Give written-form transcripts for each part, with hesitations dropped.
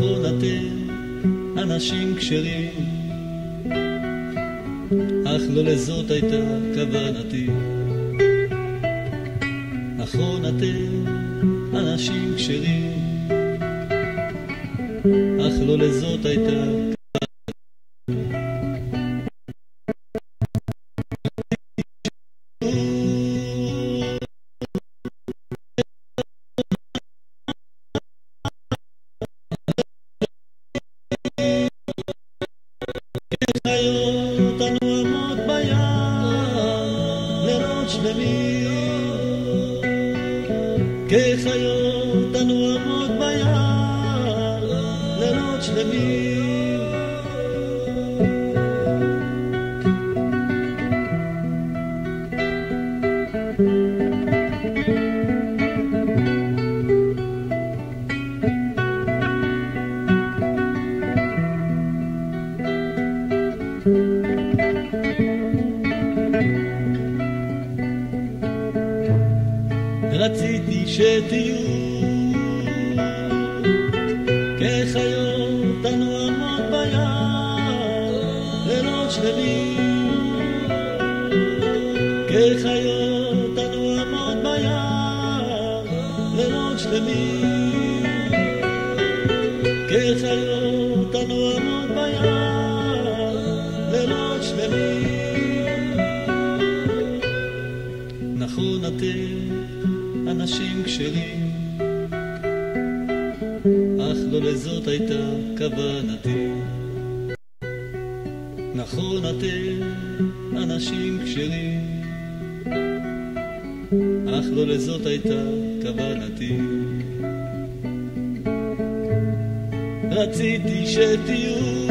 נכון אתם אנשים כשרים, אך לא לזאת הייתה כוונתי. נכון אתם אנשים כשרים, אך לא לזאת הייתה כחיות אנו עמוד ביער לילות שלמים. רציתי שתהיו כחיות אנו עמוד ביער לילות שלמים, כחיות אנו עמוד ביער לילות שלמים, כחיות אנו עמוד ביער לילות שלמים. נכון אתם אנשים כשרים, אך לא לזאת הייתה כוונתי. נכון אתם אנשים כשרים, אך לא לזאת הייתה כוונתי. רציתי שתהיו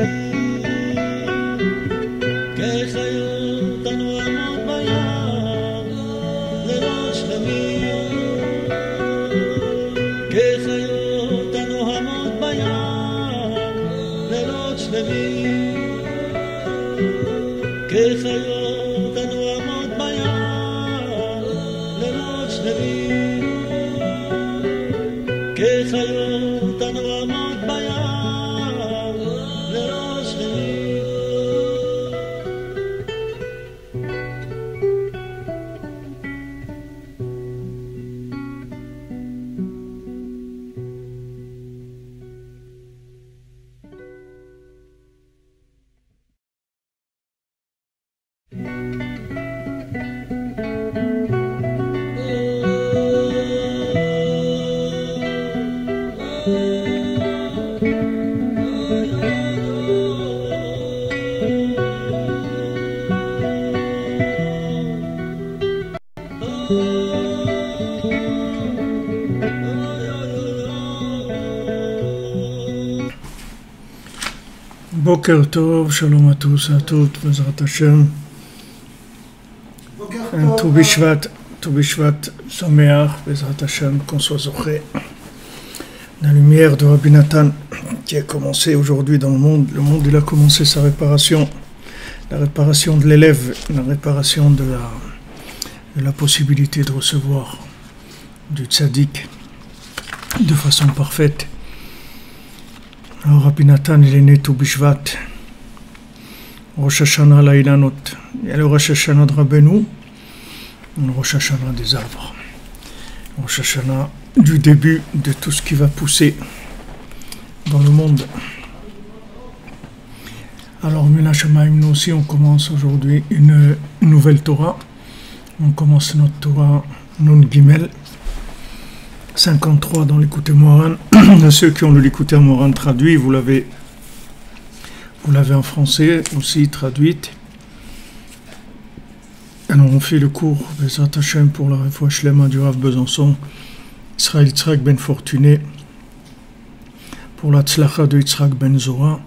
כחיות אנו עמוד ביער לילות שלמים, כחיות אנו עמוד ביער לילות שלמים, כחיות אנו עמוד ביער לילות שלמים, כחיות אנו עמוד ביער לילות שלמים. בוקר טוב, שלום à tous, à toutes, בעזרת השם. ט"ו בשבט שמח, בעזרת השם, qu'on soit זוכה. La lumière de Rabbi Nathan qui a commencé aujourd'hui dans le monde il a commencé sa réparation, la réparation de l'élève, la réparation de la possibilité de recevoir du tzaddik de façon parfaite. Alors Rabbi Nathan il est né tout Bishvat, Rosh Hashanah l'Ailanot, il y a le Rosh Hashanah de Rabbeinu, le Rosh Hashanah des arbres, Rosh Hashanah du début de tout ce qui va pousser dans le monde. Alors Mina Shamaim, nous aussi on commence aujourd'hui une nouvelle Torah, on commence notre Torah Nun Gimel 53 dans l'écouté Moran. Ceux qui ont le l'écouté Moran traduit, vous l'avez en français aussi traduite. Alors on fait le cours Bezrat Hashem pour la Refoua Shlema du Rav Besançon, Israël Yitzhak Ben Fortuné, pour la Tzlacha de Yitzhak Ben Zora,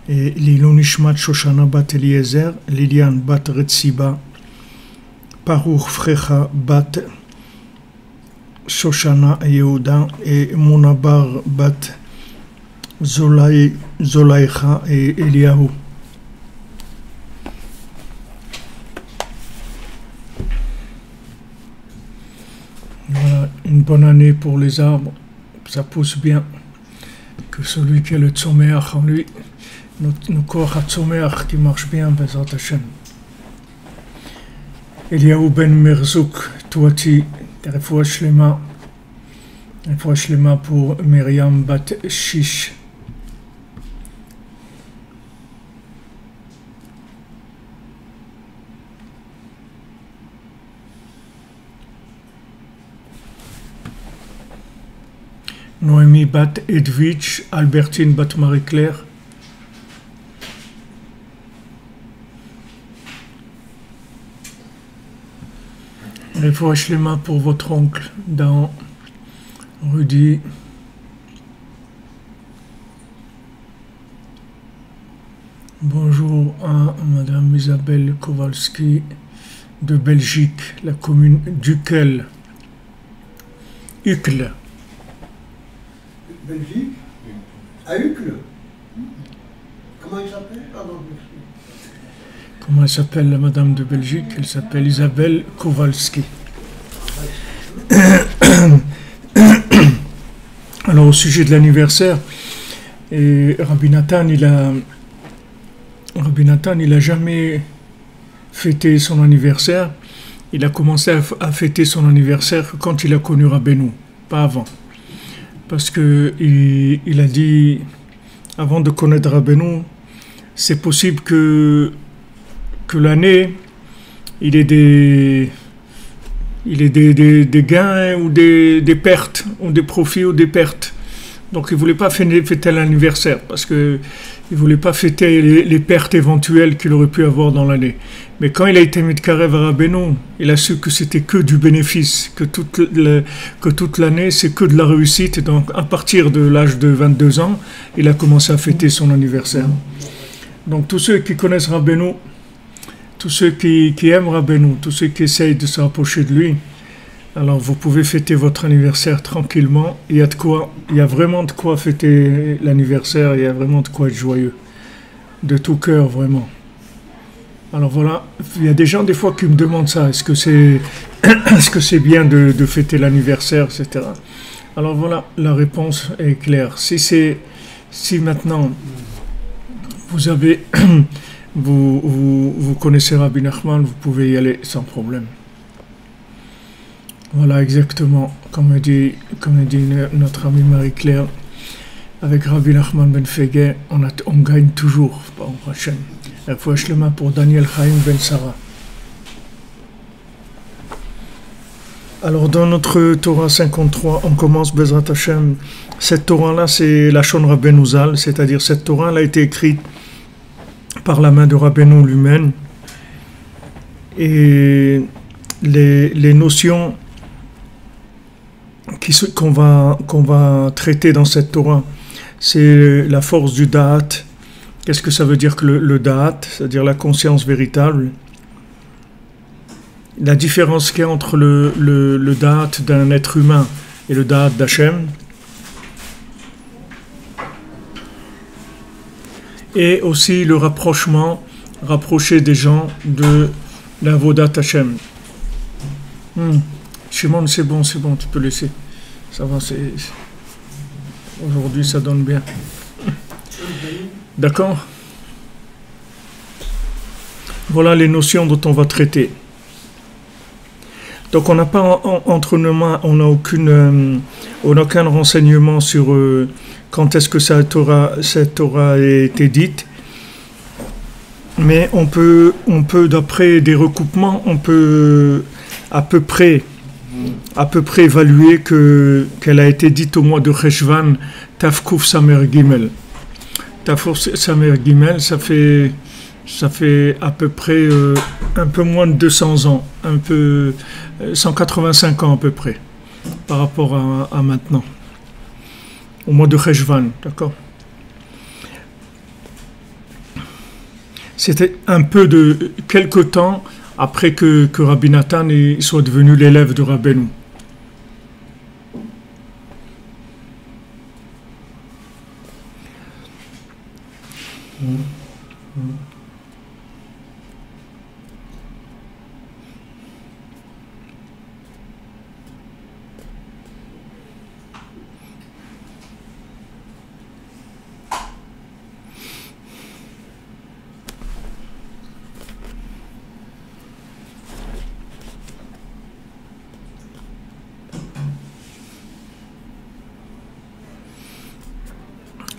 et Lilon Nishmat Shoshana Bat Eliezer, Lilian Bat Retsiba, Paruch Frecha Bat Shoshana Yehuda et Monabar Bat Zolaïcha et Eliyahu. Voilà, une bonne année pour les arbres, ça pousse bien. que celui qui a le Tzomeach en lui, nos corps à Tzomeach qui marche bien, Bezrat Hashem. Eliaou ben Merzouk, Touati, Refoua Shlema pour Myriam Bat Shish. Noémie Bat Edwidge, Albertine Bat Marie-Claire. Refoua Shlema pour votre oncle, dans Rudy. Bonjour à Madame Isabelle Kowalski de Belgique, la commune d'Uccle. Uccle. Belgique, à Uccle. Comment il s'appelle? Pardon. Comment elle s'appelle, la Madame de Belgique? Elle s'appelle Isabelle Kowalski. Alors, au sujet de l'anniversaire, Rabbi Nathan, il a jamais fêté son anniversaire. Il a commencé à fêter son anniversaire quand il a connu Rabbeinu, pas avant. Parce que il a dit, avant de connaître Rabbeinu, c'est possible que l'année, il ait des gains ou des pertes, ou des profits ou des pertes. Donc il ne voulait pas fêter l'anniversaire, parce qu'il ne voulait pas fêter les pertes éventuelles qu'il aurait pu avoir dans l'année. Mais quand il a été Mitkarev à Rabbeinu, il a su que c'était que du bénéfice, que toute l'année, c'est que de la réussite. Et donc à partir de l'âge de 22 ans, il a commencé à fêter son anniversaire. Donc tous ceux qui connaissent Rabbeinu, tous ceux qui aiment Rabbeinu, tous ceux qui essayent de se rapprocher de lui, alors vous pouvez fêter votre anniversaire tranquillement. Il y a vraiment de quoi fêter l'anniversaire, il y a vraiment de quoi être joyeux. De tout cœur, vraiment. Alors voilà, il y a des gens des fois qui me demandent ça, est-ce que c'est bien de fêter l'anniversaire, etc. Alors voilà, la réponse est claire. Si maintenant vous avez vous connaissez Rabbi Nachman, vous pouvez y aller sans problème. Voilà exactement, comme dit notre amie Marie-Claire, avec Rabbi Nachman Ben Fege, on gagne toujours, par Hachem. La fois Shlema pour Daniel Chaim Ben Sarah. Alors dans notre Torah 53, on commence Bezrat Hashem. Cette Torah-là, c'est la Shon Rabbeinu Zal, c'est-à-dire cette Torah, elle a été écrite par la main de Rabbeinu lui-même. Et les notions qu'on va traiter dans cette Torah, c'est la force du Da'at. Qu'est-ce que ça veut dire que le Da'at, c'est-à-dire la conscience véritable? La différence qu'il y a entre le Da'at d'un être humain et le Da'at d'Hachem. Et aussi le rapprocher des gens de l'Avodat Hachem. Shimon, c'est bon, tu peux laisser. Ça va, aujourd'hui ça donne bien. D'accord? Voilà les notions dont on va traiter. Donc on n'a pas entre nos mains, on n'a aucun renseignement sur quand est-ce que cette Torah a été dite. Mais on peut d'après des recoupements, on peut à peu près évaluer qu'elle a été dite au mois de Cheshvan, Tafkuf Samer Gimel. Tafkuf Samer Gimel, ça fait à peu près un peu moins de 200 ans, 185 ans à peu près, par rapport à maintenant, au mois de Cheshvan, d'accord? C'était un peu de quelque temps après que Rabbi Nathan soit devenu l'élève de Rabbeinu.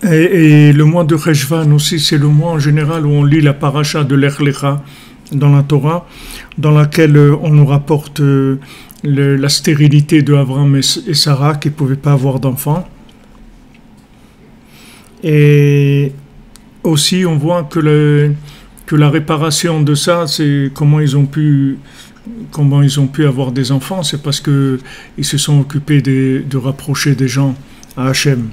Et le mois de Cheshvan aussi, c'est le mois en général où on lit la paracha de Lech Lecha dans la Torah, dans laquelle on nous rapporte la stérilité de Abraham et Sarah qui ne pouvaient pas avoir d'enfants. Et aussi, on voit que la réparation de ça, c'est comment ils ont pu avoir des enfants. C'est parce qu'ils se sont occupés de rapprocher des gens à Hachem.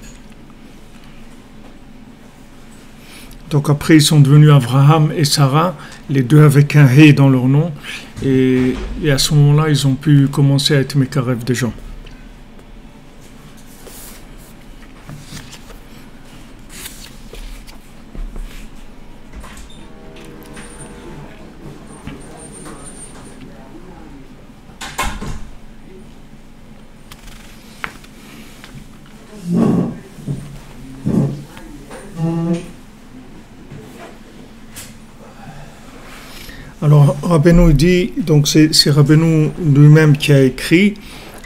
Donc après, ils sont devenus Abraham et Sarah, les deux avec un He dans leur nom. Et à ce moment-là, ils ont pu commencer à être Mekarev des gens. Alors, Rabbeinu dit, donc c'est Rabbeinu lui-même qui a écrit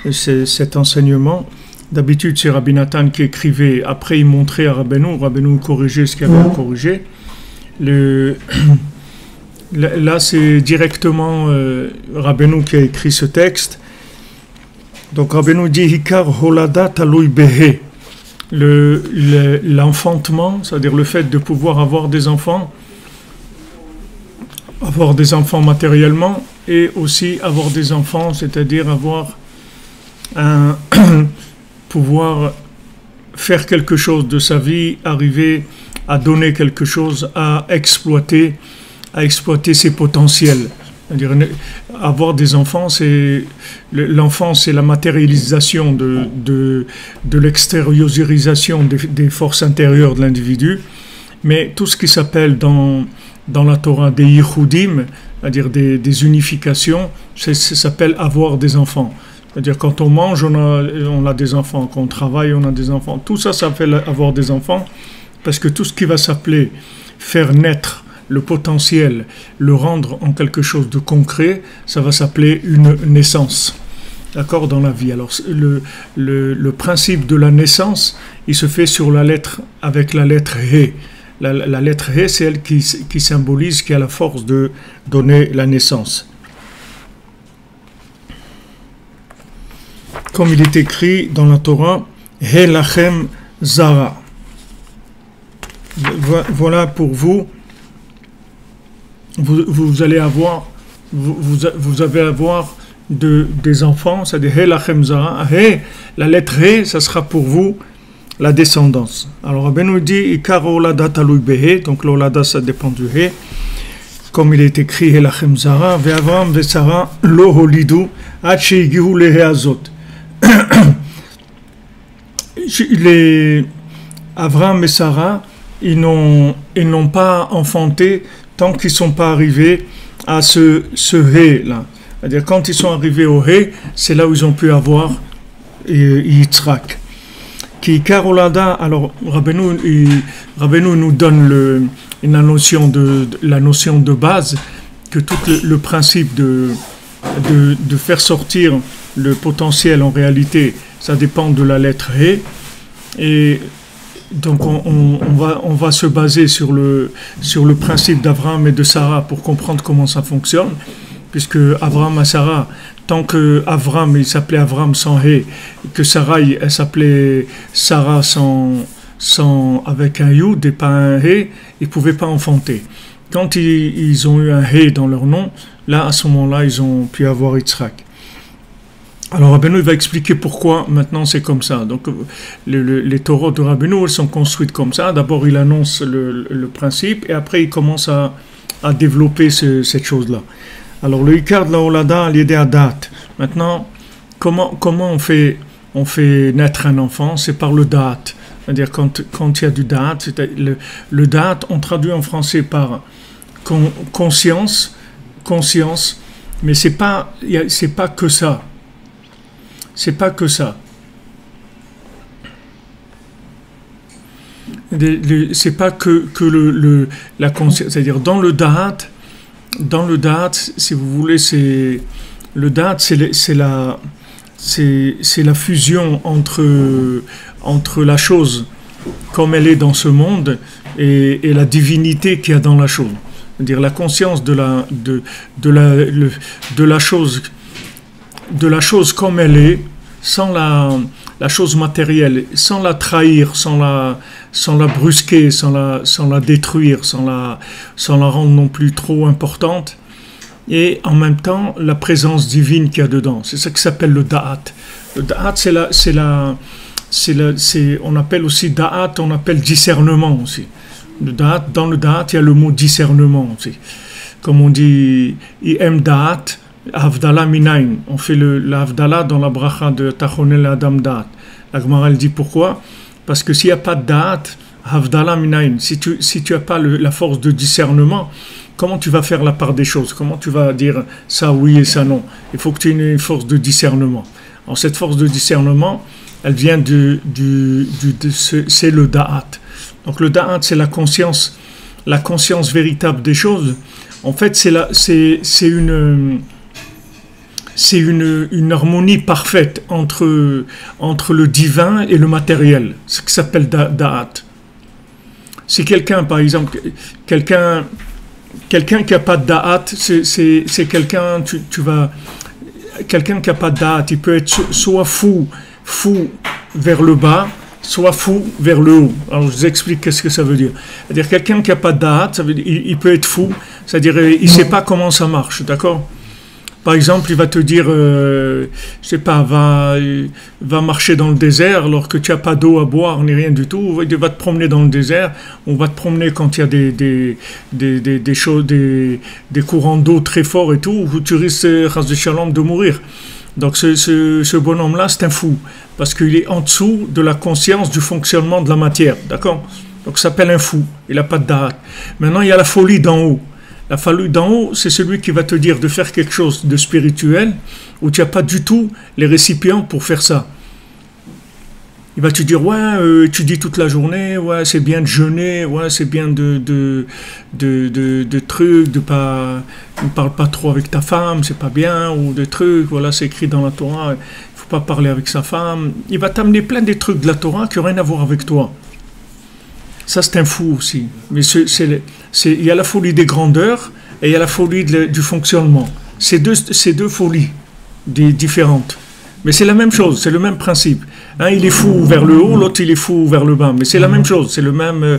cet enseignement. D'habitude, c'est Rabbi Nathan qui écrivait, après il montrait à Rabbeinu corrigeait ce qu'il avait à corriger. Là, c'est directement Rabbeinu qui a écrit ce texte. Donc, Rabbeinu dit, Hikar holada talui behe. L'enfantement, c'est-à-dire le fait de pouvoir avoir des enfants matériellement, et aussi avoir des enfants, c'est-à-dire pouvoir faire quelque chose de sa vie, arriver à donner quelque chose, à exploiter ses potentiels. C'est-à-dire, avoir des enfants, l'enfant, c'est la matérialisation de l'extériorisation des forces intérieures de l'individu, mais tout ce qui s'appelle dans la Torah des yichudim, c'est-à-dire des unifications, ça s'appelle avoir des enfants. C'est-à-dire quand on mange, on a des enfants, quand on travaille, on a des enfants. Tout ça s'appelle avoir des enfants, parce que tout ce qui va s'appeler faire naître le potentiel, le rendre en quelque chose de concret, ça va s'appeler une naissance. D'accord, dans la vie. Alors le principe de la naissance, il se fait avec la lettre He. La lettre He, c'est elle qui symbolise, qui a la force de donner la naissance. Comme il est écrit dans la Torah, He lachem zara. Voilà pour vous. Vous allez avoir, vous allez avoir des enfants, c'est-à-dire He lachem zara. He, la lettre He, ça sera pour vous la descendance. Alors Rabbeinu dit Ikar olada talui behe, donc l'olada ça dépend du He, comme il est écrit He lachem zara, ve'Avram ve'Sara lo holidu ad she'igihu lehe azot. Avram et Sarah, ils n'ont pas enfanté tant qu'ils ne sont pas arrivés à ce He là. C'est-à-dire quand ils sont arrivés au He, c'est là où ils ont pu avoir Yitzhak. Qui Karolada, alors Rabbeinu nous donne la notion de base, que tout le principe de faire sortir le potentiel en réalité, ça dépend de la lettre He, et donc on va se baser sur le principe d'Abraham et de Sarah pour comprendre comment ça fonctionne, puisque Abraham et Sarah, tant que Avram, il s'appelait Avram sans He, que Sarah, elle s'appelait Sarah avec un Yud et pas un He, ils ne pouvaient pas enfanter. Quand ils ont eu un He dans leur nom, là, à ce moment-là, ils ont pu avoir Yitzhak. Alors Rabbeinu va expliquer pourquoi maintenant c'est comme ça. Donc les Torahs de Rabbeinu, elles sont construites comme ça. D'abord, il annonce le principe et après, il commence à développer cette chose-là. Alors le Ikar de la Olada, l'idée à date. Maintenant, comment on fait naître un enfant? C'est par le date. C'est-à-dire quand il y a du date, le date, on traduit en français par conscience, mais c'est pas que ça. C'est pas que ça. C'est pas que la conscience. C'est-à-dire dans le date, si vous voulez, c'est la fusion entre la chose comme elle est dans ce monde et la divinité qu'il y a dans la chose. C'est-à-dire la conscience de la chose comme elle est, sans la chose matérielle, sans la trahir, sans la brusquer, sans la détruire, sans la rendre non plus trop importante, et en même temps la présence divine qu'il y a dedans. C'est ça qui s'appelle le da'at. Le da'at, on appelle aussi da'at, on appelle discernement aussi. Dans le da'at, il y a le mot discernement aussi. Comme on dit, im da'at, Havdalah minayn. On fait la Havdalah dans la bracha de Tachonel Adam Da'at. La Gemara elle dit pourquoi? Parce que s'il n'y a pas de Da'at, Havdalah minayn, si tu n'as pas la force de discernement, comment tu vas faire la part des choses? Comment tu vas dire ça oui et ça non? Il faut que tu aies une force de discernement. Alors cette force de discernement, elle vient c'est le Da'at. Donc le Da'at, c'est la conscience véritable des choses. En fait, c'est une harmonie parfaite entre le divin et le matériel, ce qui s'appelle da'at. Si quelqu'un, par exemple, quelqu'un qui n'a pas de da'at, c'est quelqu'un, quelqu'un qui n'a pas de da'at, il peut être soit fou vers le bas, soit fou vers le haut. Alors je vous explique qu'est-ce que ça veut dire. C'est-à-dire quelqu'un qui n'a pas de da'at, ça veut dire il peut être fou, c'est-à-dire il ne sait pas comment ça marche, d'accord? Par exemple, il va te dire, je sais pas, va marcher dans le désert alors que tu n'as pas d'eau à boire ni rien du tout. Il va te promener dans le désert. On va te promener quand il y a des courants d'eau très forts et tout, où tu risques, ras de shalom, de mourir. Donc ce bonhomme-là, c'est un fou, parce qu'il est en dessous de la conscience du fonctionnement de la matière, d'accord? Donc ça s'appelle un fou, il n'a pas de da'at. Maintenant, il y a la folie d'en haut. La folie d'en haut, c'est celui qui va te dire de faire quelque chose de spirituel, où tu n'as pas du tout les récipients pour faire ça. Il va te dire, ouais, tu dis toute la journée, ouais, c'est bien de jeûner, ouais, c'est bien de trucs, ne parle pas trop avec ta femme, c'est pas bien, ou des trucs, voilà, c'est écrit dans la Torah, il ne faut pas parler avec sa femme. Il va t'amener plein de trucs de la Torah qui n'ont rien à voir avec toi. Ça, c'est un fou aussi. Mais il y a la folie des grandeurs et il y a la folie du fonctionnement. C'est deux folies différentes. Mais c'est la même chose, c'est le même principe. Un, il est fou vers le haut, l'autre, il est fou vers le bas. Mais c'est la même chose, c'est le même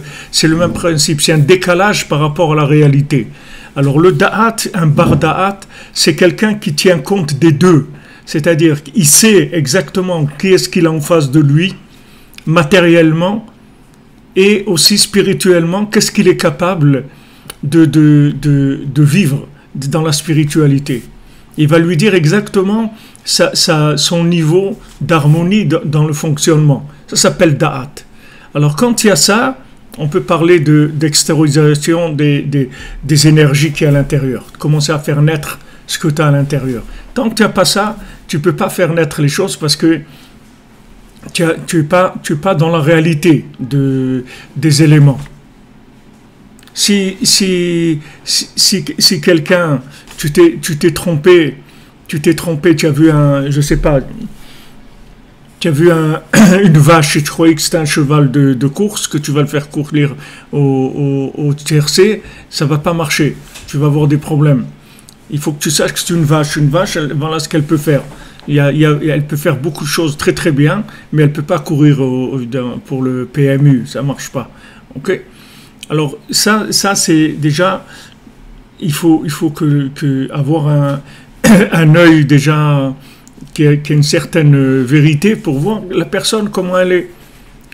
principe. C'est un décalage par rapport à la réalité. Alors le da'at, un bar da'at, c'est quelqu'un qui tient compte des deux. C'est-à-dire qu'il sait exactement qui est-ce qu'il a en face de lui, matériellement, et aussi spirituellement, qu'est-ce qu'il est capable de vivre dans la spiritualité. Il va lui dire exactement son niveau d'harmonie dans le fonctionnement. Ça s'appelle da'at. Alors quand il y a ça, on peut parler d'extériorisation des énergies qui y a à l'intérieur. Commencer à faire naître ce que tu as à l'intérieur. Tant que tu n'as pas ça, tu ne peux pas faire naître les choses parce que tu es pas dans la réalité des éléments. Si quelqu'un, tu t'es trompé, tu as vu une vache et tu croyais que c'était un cheval de course, que tu vas le faire courir au tiercé, ça va pas marcher. Tu vas avoir des problèmes. Il faut que tu saches que c'est une vache. Une vache, voilà ce qu'elle peut faire. Elle peut faire beaucoup de choses très très bien, mais elle ne peut pas courir pour le PMU, ça ne marche pas. Okay. Alors ça c'est déjà, il faut avoir un œil déjà qui a une certaine vérité pour voir la personne comment elle est.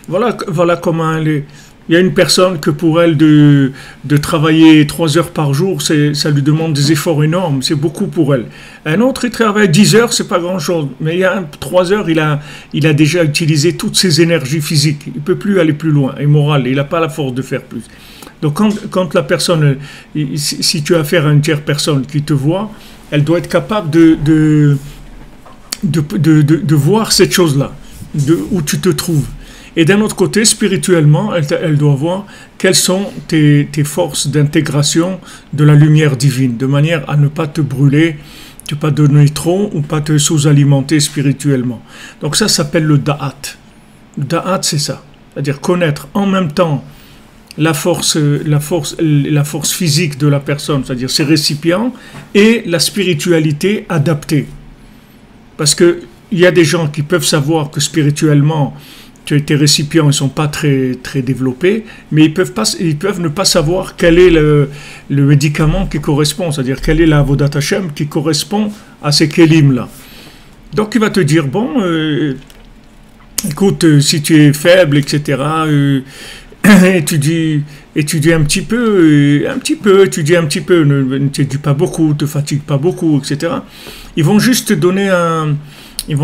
Voilà comment elle est. Il y a une personne que pour elle de travailler 3 heures par jour, ça lui demande des efforts énormes, c'est beaucoup pour elle. Un autre, il travaille 10 heures, c'est pas grand-chose, mais il y a 3 heures, il a déjà utilisé toutes ses énergies physiques, il peut plus aller plus loin, et morales, il n'a pas la force de faire plus. Donc quand la personne, si tu as affaire à une tierce personne qui te voit, elle doit être capable de voir cette chose-là, où tu te trouves. Et d'un autre côté, spirituellement, elle doit voir quelles sont tes forces d'intégration de la lumière divine, de manière à ne pas te brûler, ne pas donner trop ou pas te sous-alimenter spirituellement. Donc ça s'appelle le da'at. Le da'at, c'est ça. c'est-à-dire connaître en même temps la force physique de la personne, c'est-à-dire ses récipients, et la spiritualité adaptée. Parce qu'il y a des gens qui peuvent savoir que spirituellement, tes récipients ne sont pas très, très développés, mais ils peuvent ne pas savoir quel est le médicament qui correspond, c'est-à-dire quelle est la Avodat Hashem qui correspond à ces kélim-là. Donc il va te dire, bon, écoute, si tu es faible, etc., étudie un petit peu, étudie un petit peu, ne t'édie pas beaucoup, ne te fatigue pas beaucoup, etc. Ils vont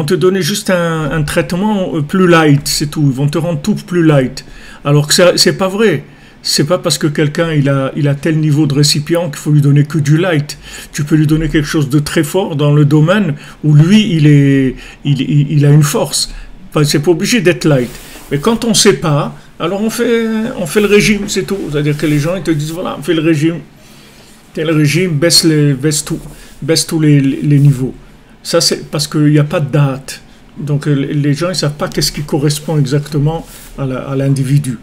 te donner juste un traitement plus light, c'est tout. Ils vont te rendre tout plus light. Alors que c'est pas vrai. C'est pas parce que quelqu'un il a tel niveau de récipient qu'il faut lui donner que du light. Tu peux lui donner quelque chose de très fort dans le domaine où lui il a une force. Enfin, c'est pas obligé d'être light. Mais quand on sait pas, alors on fait le régime, c'est tout. C'est-à-dire que les gens ils te disent voilà, on fait le régime. Tel régime baisse tous les niveaux. Ça c'est parce qu'il n'y a pas de date. Donc les gens ils savent pas qu'est-ce qui correspond exactement à l'individu.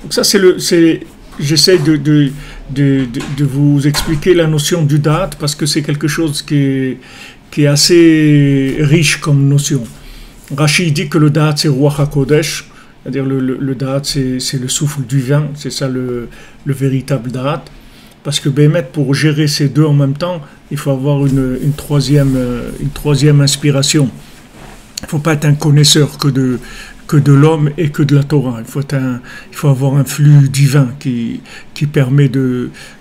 Donc ça j'essaie de vous expliquer la notion du date parce que c'est quelque chose qui est assez riche comme notion. Rashi dit que le date c'est Ruach HaKodesh, c'est-à-dire le date c'est le souffle divin, c'est ça le véritable date. Parce que Bémet, pour gérer ces deux en même temps, il faut avoir une troisième inspiration. Il ne faut pas être un connaisseur que de l'homme et que de la Torah. Il faut avoir un flux divin qui permet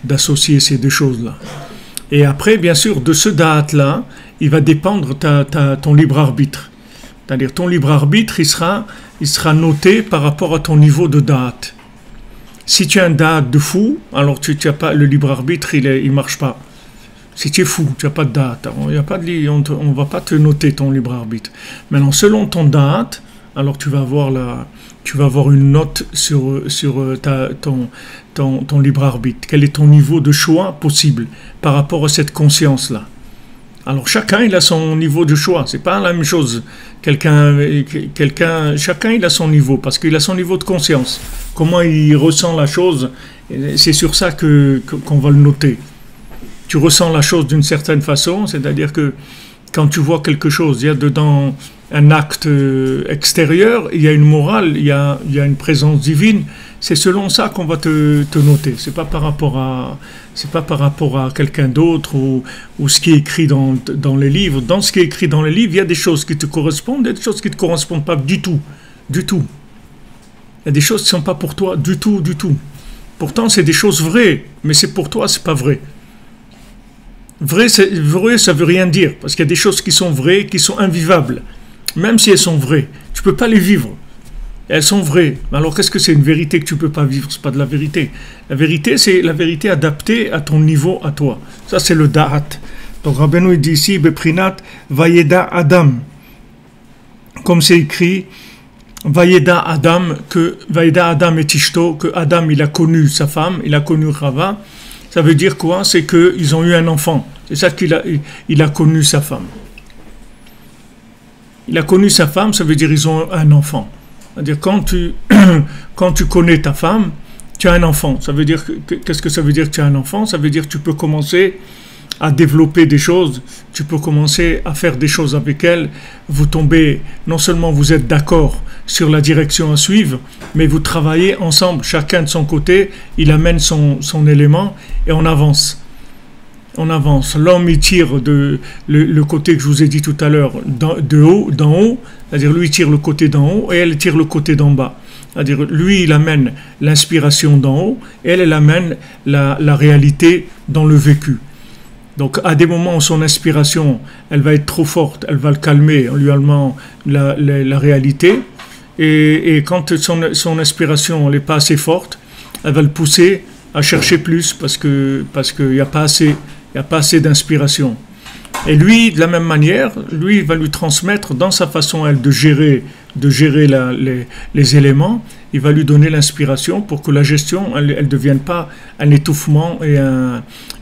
d'associer ces deux choses-là. Et après, bien sûr, de ce date-là, il va dépendre ton libre arbitre. C'est-à-dire ton libre arbitre, il sera noté par rapport à ton niveau de date. Si tu as un date de fou, alors tu n'as pas le libre arbitre, il marche pas. Si tu es fou, tu n'as pas de date, on ne va pas te noter ton libre arbitre. Maintenant, selon ton date, alors tu vas avoir une note sur ton libre arbitre. Quel est ton niveau de choix possible par rapport à cette conscience-là? Alors chacun il a son niveau de choix, c'est pas la même chose. Chacun il a son niveau parce qu'il a son niveau de conscience. Comment il ressent la chose, c'est sur ça qu'on va le noter. Tu ressens la chose d'une certaine façon, c'est-à-dire que quand tu vois quelque chose, il y a dedans un acte extérieur, il y a une morale, il y a une présence divine. C'est selon ça qu'on va te noter. C'est pas par rapport à quelqu'un d'autre ou ce qui est écrit dans les livres. Dans ce qui est écrit dans les livres, il y a des choses qui te correspondent, il y a des choses qui ne te correspondent pas du tout. Du tout. Il y a des choses qui ne sont pas pour toi du tout, du tout. Pourtant, c'est des choses vraies, mais c'est pour toi, c'est pas vrai. Vrai, ça veut rien dire, parce qu'il y a des choses qui sont vraies, qui sont invivables. Même si elles sont vraies, tu ne peux pas les vivre. Elles sont vraies. Alors qu'est-ce que c'est une vérité que tu ne peux pas vivre? Ce n'est pas de la vérité. La vérité, c'est la vérité adaptée à ton niveau, à toi. Ça, c'est le da'at. Donc Rabbeinu dit ici, Beprinat, Vayeda Adam. Comme c'est écrit, Vayeda Adam et Tishto, que Adam, il a connu sa femme, il a connu Rava. Ça veut dire quoi? C'est qu'ils ont eu un enfant. C'est ça qu'il a connu sa femme. Il a connu sa femme, ça veut dire qu'ils ont un enfant. C'est-à-dire quand tu connais ta femme, tu as un enfant. Ça veut dire qu'est-ce que ça veut dire que tu as un enfant? Ça veut dire que tu peux commencer à développer des choses, tu peux commencer à faire des choses avec elle. Vous tombez, non seulement vous êtes d'accord sur la direction à suivre, mais vous travaillez ensemble, chacun de son côté, il amène son élément et on avance. On avance. L'homme il tire le côté que je vous ai dit tout à l'heure d'en haut, c'est-à-dire lui il tire le côté d'en haut et elle tire le côté d'en bas. C'est-à-dire lui il amène l'inspiration d'en haut et elle amène la réalité dans le vécu. Donc à des moments où son inspiration elle va être trop forte, elle va le calmer en lui amenant la réalité et quand son inspiration n'est pas assez forte, elle va le pousser à chercher plus parce qu'il n'y a pas assez d'inspiration. Et lui, de la même manière, lui il va lui transmettre dans sa façon elle de gérer les éléments, il va lui donner l'inspiration pour que la gestion elle devienne pas un étouffement et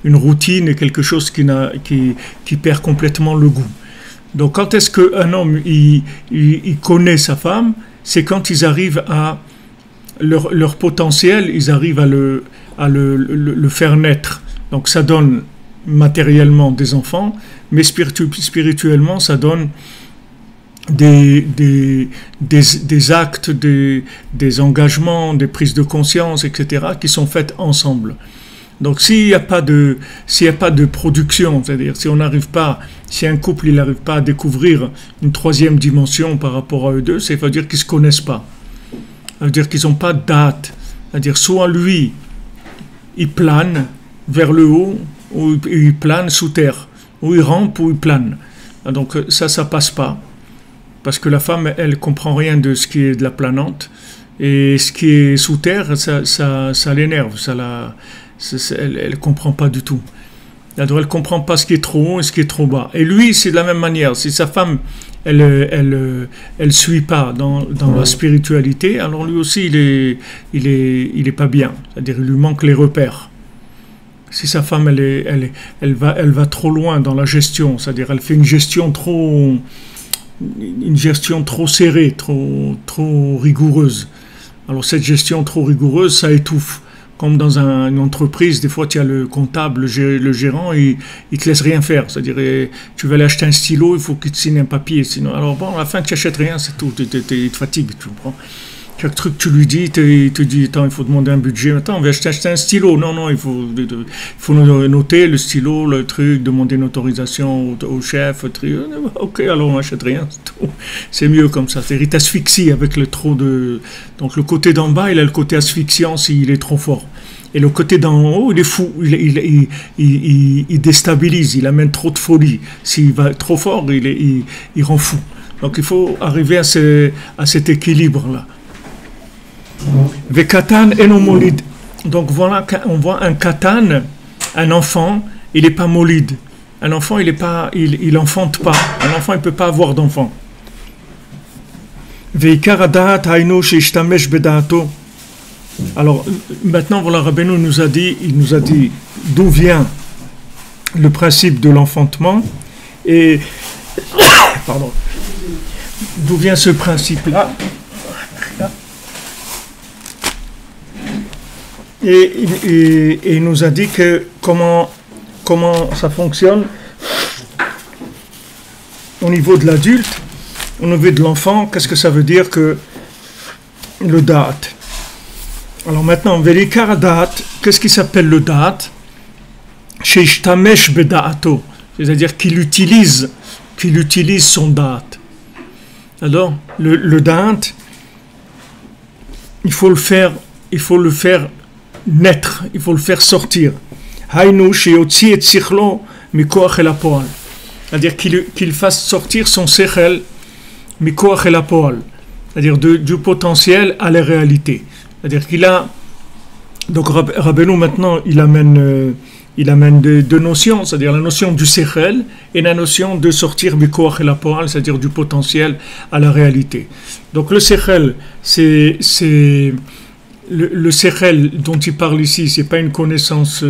une routine et quelque chose qui perd complètement le goût. Donc quand est-ce qu'un homme il connaît sa femme, c'est quand ils arrivent à leur potentiel, ils arrivent à le faire naître. Donc ça donne matériellement des enfants, mais spirituellement ça donne des actes, des engagements, des prises de conscience, etc., qui sont faites ensemble. Donc s'il n'y a pas de production, c'est-à-dire si un couple il n'arrive pas à découvrir une troisième dimension par rapport à eux deux, ça veut dire qu'ils ne se connaissent pas. Ça veut dire qu'ils n'ont pas de date. C'est-à-dire soit lui, il plane vers le haut, ou il plane sous terre, ou il rampe, ou il plane. Donc ça passe pas. Parce que la femme, elle comprend rien de ce qui est de la planante. Et ce qui est sous terre, ça l'énerve, elle comprend pas du tout. Alors elle comprend pas ce qui est trop haut et ce qui est trop bas. Et lui, c'est de la même manière. Si sa femme, elle suit pas dans la spiritualité, alors lui aussi, il est pas bien. C'est-à-dire, il lui manque les repères. Si sa femme, elle va trop loin dans la gestion, c'est-à-dire, elle fait une gestion trop serrée, trop rigoureuse. Alors cette gestion trop rigoureuse, ça étouffe. Comme dans une entreprise, des fois tu as le comptable, le gérant, il te laisse rien faire. C'est-à-dire, tu vas aller acheter un stylo, il faut qu'il te signe un papier. Sinon, alors bon, à la fin tu n'achètes rien, c'est tout. Il te fatigue, tu comprends. Chaque truc que tu lui dis, il te dit, attends, il faut demander un budget. Attends, on va acheter un stylo. Non, il faut noter le stylo, le truc, demander une autorisation au chef. Ok, alors on n'achète rien. C'est mieux comme ça. C'est-à-dire, il t'asphyxie avec le trop de... Donc le côté d'en bas, il a le côté asphyxiant s'il est trop fort. Et le côté d'en haut, il est fou. Il déstabilise, il amène trop de folie. S'il va trop fort, il rend fou. Donc il faut arriver à cet équilibre-là. Vekatan enomolid. Donc voilà, on voit un katan, un enfant, il n'est pas molide. Un enfant, il enfante pas. Un enfant, il peut pas avoir d'enfant. Veikaradat hainu sheishtamesh bedato. Alors maintenant, voilà, Rabbeinu nous a dit d'où vient le principe de l'enfantement et pardon, d'où vient ce principe-là. Et il nous a dit que comment ça fonctionne au niveau de l'adulte, au niveau de l'enfant, qu'est-ce que ça veut dire que le date. Alors maintenant, Velikar date, qu'est-ce qui s'appelle le date? Sheishtamesh beda'ato, c'est-à-dire qu'il utilise son date. Alors, le date, il faut le faire naître, il faut le faire sortir. C'est-à-dire qu'il fasse sortir son sechel mikoach el hapoal, c'est-à-dire du potentiel à la réalité. C'est-à-dire qu'il a... Donc Rabbeinu maintenant, il amène deux notions, c'est-à-dire la notion du sechel et la notion de sortir mikoach el hapoal, c'est-à-dire du potentiel à la réalité. Donc le sechel, c'est le sechel dont il parle ici, c'est pas une connaissance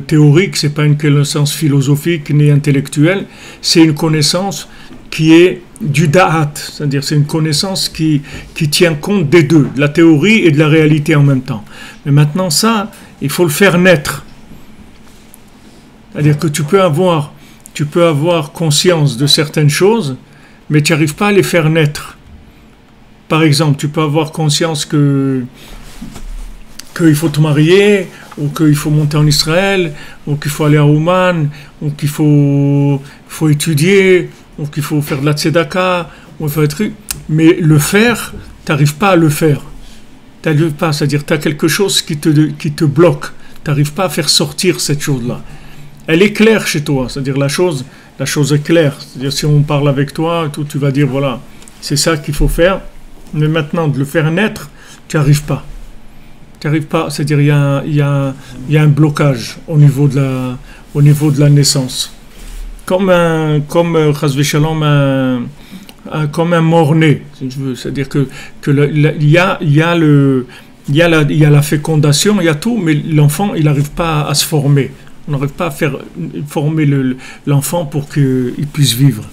théorique, c'est pas une connaissance philosophique ni intellectuelle, c'est une connaissance qui est du da'at, c'est-à-dire c'est une connaissance qui tient compte des deux, de la théorie et de la réalité en même temps. Mais maintenant ça, il faut le faire naître. C'est-à-dire que tu peux avoir conscience de certaines choses, mais tu n'arrives pas à les faire naître. Par exemple, tu peux avoir conscience qu'il faut te marier, ou qu'il faut monter en Israël, ou qu'il faut aller à Ouman, ou qu'il faut étudier, ou qu'il faut faire de la tzedaka, ou faire des trucs. Mais le faire, tu n'arrives pas à le faire. Tu n'arrives pas, c'est-à-dire tu as quelque chose qui te bloque. Tu n'arrives pas à faire sortir cette chose-là. Elle est claire chez toi, c'est-à-dire la chose est claire. C'est-à-dire si on parle avec toi, tu vas dire voilà, c'est ça qu'il faut faire. Mais maintenant, de le faire naître, tu n'y arrives pas. Tu n'y arrives pas, c'est-à-dire il y a un blocage au niveau de la naissance. Comme un mort-né, si je veux. C'est-à-dire que il y a la fécondation, il y a tout, mais l'enfant, il n'arrive pas à se former. On n'arrive pas à faire former l'enfant pour qu'il puisse vivre.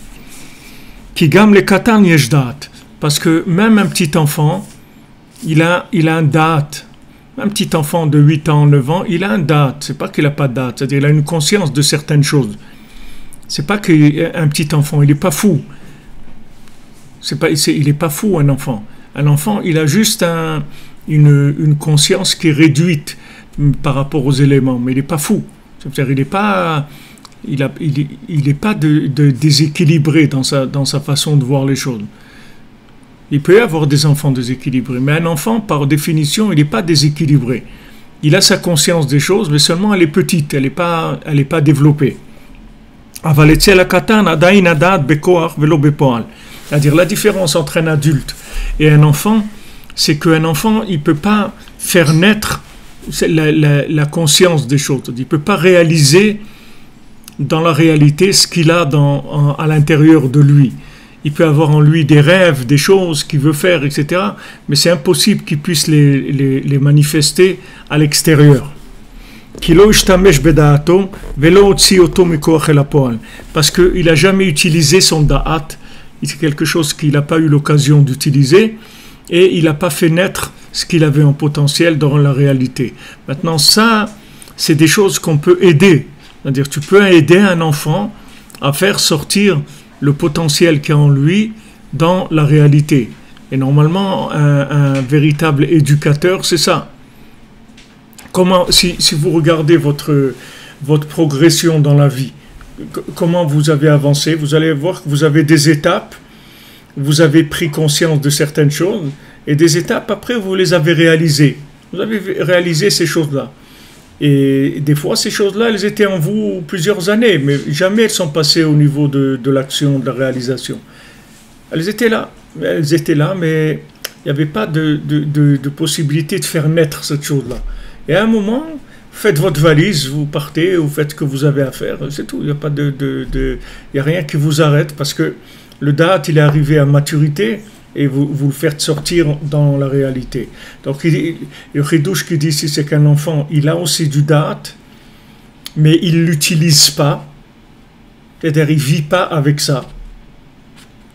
Ki gam le katan yesh da'at. Parce que même un petit enfant, il a un da'at. Un petit enfant de 8 ans, 9 ans, il a un da'at. C'est pas qu'il n'a pas de da'at, c'est-à-dire il a une conscience de certaines choses. C'est pas qu'un petit enfant, il n'est pas fou. Il n'est pas fou, un enfant. Un enfant, il a juste une conscience qui est réduite par rapport aux éléments, mais il n'est pas fou. C'est-à-dire il n'est pas déséquilibré dans sa façon de voir les choses. Il peut y avoir des enfants déséquilibrés, mais un enfant, par définition, il n'est pas déséquilibré. Il a sa conscience des choses, mais seulement elle est petite, elle n'est pas développée. C'est-à-dire la différence entre un adulte et un enfant, c'est qu'un enfant, il ne peut pas faire naître la conscience des choses. Il ne peut pas réaliser dans la réalité ce qu'il a à l'intérieur de lui. Il peut avoir en lui des rêves, des choses qu'il veut faire, etc. Mais c'est impossible qu'il puisse les manifester à l'extérieur. Parce qu'il n'a jamais utilisé son da'at. C'est quelque chose qu'il n'a pas eu l'occasion d'utiliser et il n'a pas fait naître ce qu'il avait en potentiel dans la réalité. Maintenant, ça, c'est des choses qu'on peut aider. C'est-à-dire, tu peux aider un enfant à faire sortir le potentiel qu'il y a en lui dans la réalité. Et normalement, un véritable éducateur, c'est ça. Si vous regardez votre progression dans la vie, comment vous avez avancé, vous allez voir que vous avez des étapes, vous avez pris conscience de certaines choses, et des étapes, après, vous les avez réalisées. Vous avez réalisé ces choses-là. Et des fois, ces choses-là, elles étaient en vous plusieurs années, mais jamais elles sont passées au niveau de l'action, de la réalisation. Elles étaient là, mais il n'y avait pas de possibilité de faire naître cette chose-là. Et à un moment, faites votre valise, vous partez, vous faites ce que vous avez à faire, c'est tout. Il n'y a pas il y a rien qui vous arrête, parce que le da'at, il est arrivé à maturité, et vous le faites sortir dans la réalité. Donc, le chidouche qui dit ici, c'est qu'un enfant, il a aussi du da'at, mais il ne l'utilise pas. C'est-à-dire, il ne vit pas avec ça.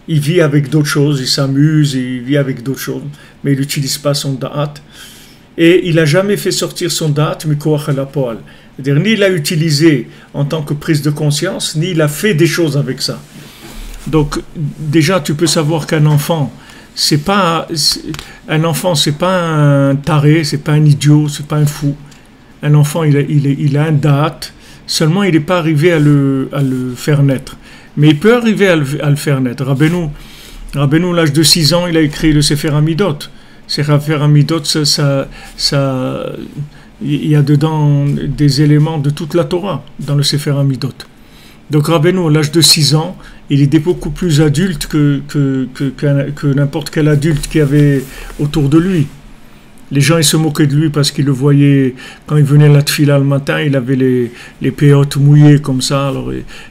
Il vit avec d'autres choses, il s'amuse, il vit avec d'autres choses, mais il n'utilise pas son da'at. Et il n'a jamais fait sortir son da'at, mais koach el hapoal. C'est-à-dire, ni il l'a utilisé en tant que prise de conscience, ni il a fait des choses avec ça. Donc, déjà, tu peux savoir qu'un enfant, c'est pas un taré, c'est pas un idiot, c'est pas un fou. Un enfant, il a un da'at, seulement il n'est pas arrivé à le faire naître. Mais il peut arriver à le faire naître. Rabbeinu, à l'âge de 6 ans, il a écrit le Sefer Hamidot. Sefer Hamidot, il y a dedans des éléments de toute la Torah dans le Sefer Hamidot. Donc Rabbeinu, à l'âge de 6 ans, il était beaucoup plus adulte que n'importe quel adulte qui avait autour de lui. Les gens, ils se moquaient de lui parce qu'ils le voyaient, quand il venait à la tfila le matin, il avait les péotes mouillées comme ça. Alors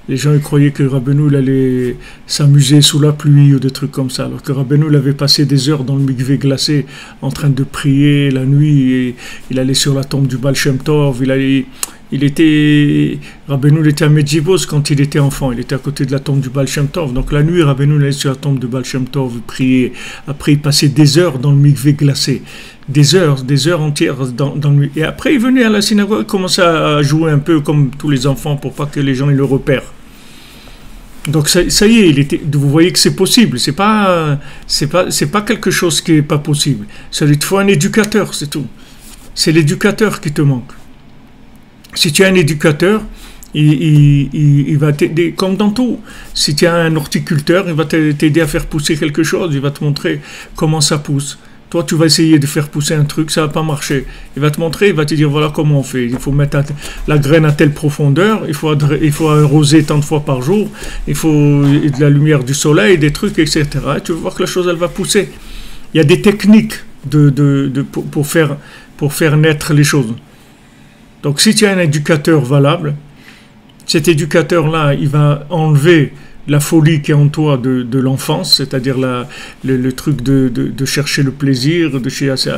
les gens, ils croyaient que Rabbeinu, il allait s'amuser sous la pluie ou des trucs comme ça. Alors que Rabbeinu, il avait passé des heures dans le mikvé glacé en train de prier la nuit. Et il allait sur la tombe du Baal Shem Tov, Rabbeinu était à Medjibos quand il était enfant, il était à côté de la tombe du Baal Shem Tov. Donc la nuit, Rabbeinu allait sur la tombe du Baal Shem Tov, prier. Après, il passait des heures dans le mikvé glacé. Des heures entières dans le mikvé. Et après, il venait à la synagogue, il commençait à jouer un peu comme tous les enfants pour pas que les gens ils le repèrent. Donc ça y est, vous voyez que c'est possible. C'est pas quelque chose qui est pas possible. Il te faut un éducateur, c'est tout. C'est l'éducateur qui te manque. Si tu as un éducateur, il va t'aider, comme dans tout. Si tu as un horticulteur, il va t'aider à faire pousser quelque chose, il va te montrer comment ça pousse. Toi, tu vas essayer de faire pousser un truc, ça ne va pas marcher. Il va te montrer, il va te dire voilà comment on fait. Il faut mettre la graine à telle profondeur, il faut arroser tant de fois par jour, il faut de la lumière du soleil, des trucs, etc. Et tu vas voir que la chose, elle va pousser. Il y a des techniques pour faire naître les choses. Donc, si tu as un éducateur valable, cet éducateur-là, il va enlever la folie qui est en toi de l'enfance, c'est-à-dire le truc de chercher le plaisir, de chercher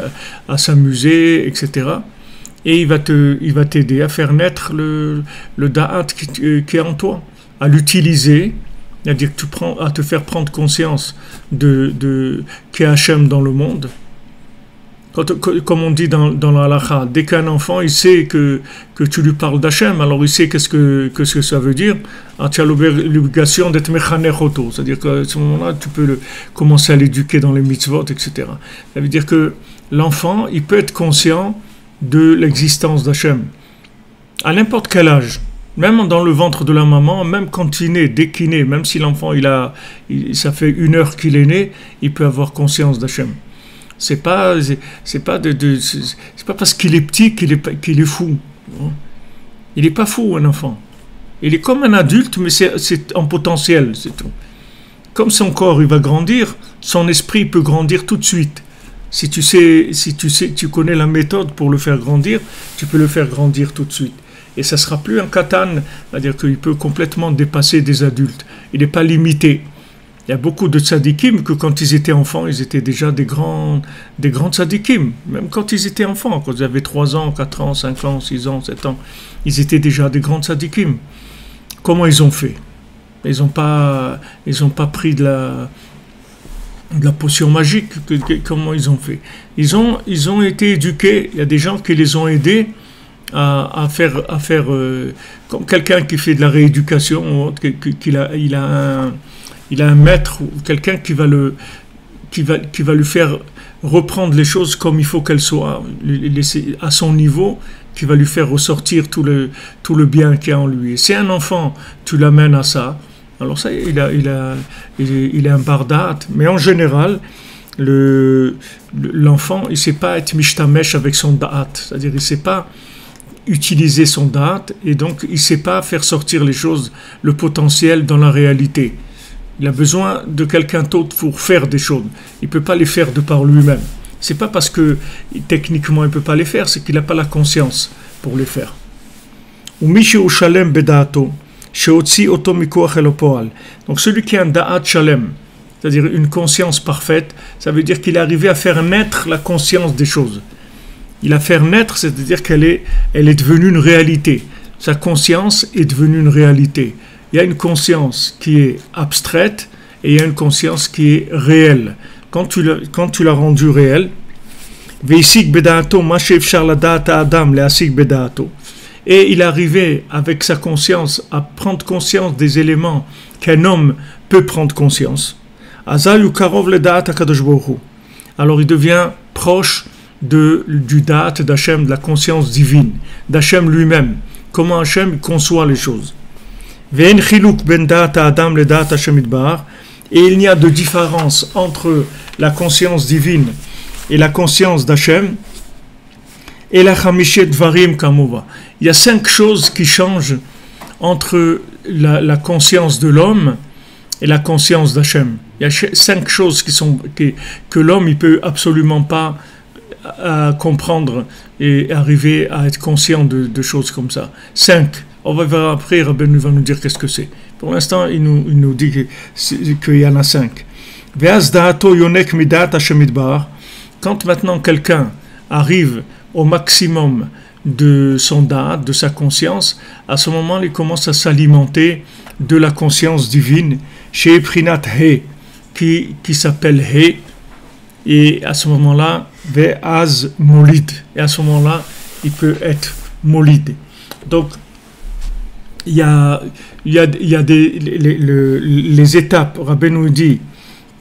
à s'amuser, etc. Et il va t'aider à faire naître le da'at qui est en toi, à l'utiliser c'est-à-dire que à te faire prendre conscience de qu'il y a Hachem dans le monde. Comme on dit dans la halakha, dès qu'un enfant il sait que tu lui parles d'Hachem, alors il sait qu'est-ce que ça veut dire. Tu as l'obligation d'être mechanech oto, c'est-à-dire qu'à ce moment-là tu peux commencer à l'éduquer dans les mitzvot, etc. Ça veut dire que l'enfant il peut être conscient de l'existence d'Hachem à n'importe quel âge, même dans le ventre de la maman, même quand il naît, dès qu'il naît, même si l'enfant ça fait 1 heure qu'il est né, il peut avoir conscience d'Hachem. C'est pas parce qu'il est petit qu'il est fou. Il n'est pas fou, un enfant. Il est comme un adulte, mais c'est en potentiel, c'est tout. Comme son corps il va grandir, son esprit peut grandir tout de suite. Si tu connais la méthode pour le faire grandir, tu peux le faire grandir tout de suite. Et ça ne sera plus un katan, c'est-à-dire qu'il peut complètement dépasser des adultes. Il n'est pas limité. Il y a beaucoup de tzadikim que quand ils étaient enfants, ils étaient déjà des grands tzadikim. Même quand ils étaient enfants, quand ils avaient 3 ans, 4 ans, 5 ans, 6 ans, 7 ans, ils étaient déjà des grands tzadikim. Comment ils ont fait? Ils n'ont pas pris de la potion magique. Comment ils ont fait? Ils ont été éduqués. Il y a des gens qui les ont aidés à faire comme quelqu'un qui fait de la rééducation, il a un maître ou quelqu'un qui va lui faire reprendre les choses comme il faut qu'elles soient, à son niveau, qui va lui faire ressortir tout le bien qu'il y a en lui. Et si un enfant, tu l'amènes à ça, alors ça, il est un bardat. Mais en général, l'enfant, il ne sait pas être mishtamesh avec son da'at, c'est-à-dire il ne sait pas utiliser son da'at, et donc il ne sait pas faire sortir les choses, le potentiel dans la réalité. Il a besoin de quelqu'un d'autre pour faire des choses. Il ne peut pas les faire de par lui-même. Ce n'est pas parce que techniquement il ne peut pas les faire, c'est qu'il n'a pas la conscience pour les faire. Donc celui qui a un da'at shalem, c'est-à-dire une conscience parfaite, ça veut dire qu'il est arrivé à faire naître la conscience des choses. Il a fait naître, c'est-à-dire qu'elle est devenue une réalité. Sa conscience est devenue une réalité. Il y a une conscience qui est abstraite et il y a une conscience qui est réelle. Quand tu l'as rendue réelle, et il est arrivé avec sa conscience à prendre conscience des éléments qu'un homme peut prendre conscience. Alors il devient proche du da'at d'Hachem, de la conscience divine, d'Hachem lui-même. Comment Hachem conçoit les choses. Et il n'y a de différence entre la conscience divine et la conscience d'Hachem. Et la chamishet dvarim kamova. Il y a 5 choses qui changent entre la conscience de l'homme et la conscience d'Hachem. Il y a 5 choses que l'homme ne peut absolument pas comprendre et arriver à être conscient de choses comme ça. 5. On va voir après, Rabbeinu va nous dire qu'est-ce que c'est. Pour l'instant, il nous dit qu'il y en a 5. Quand maintenant quelqu'un arrive au maximum de son da'at, de sa conscience, à ce moment, il commence à s'alimenter de la conscience divine, chez Prinat He, qui s'appelle He, et à ce moment-là, Ve'az Molid, et à ce moment-là, il peut être Molid. Donc, il y a les étapes. Rabbeinu dit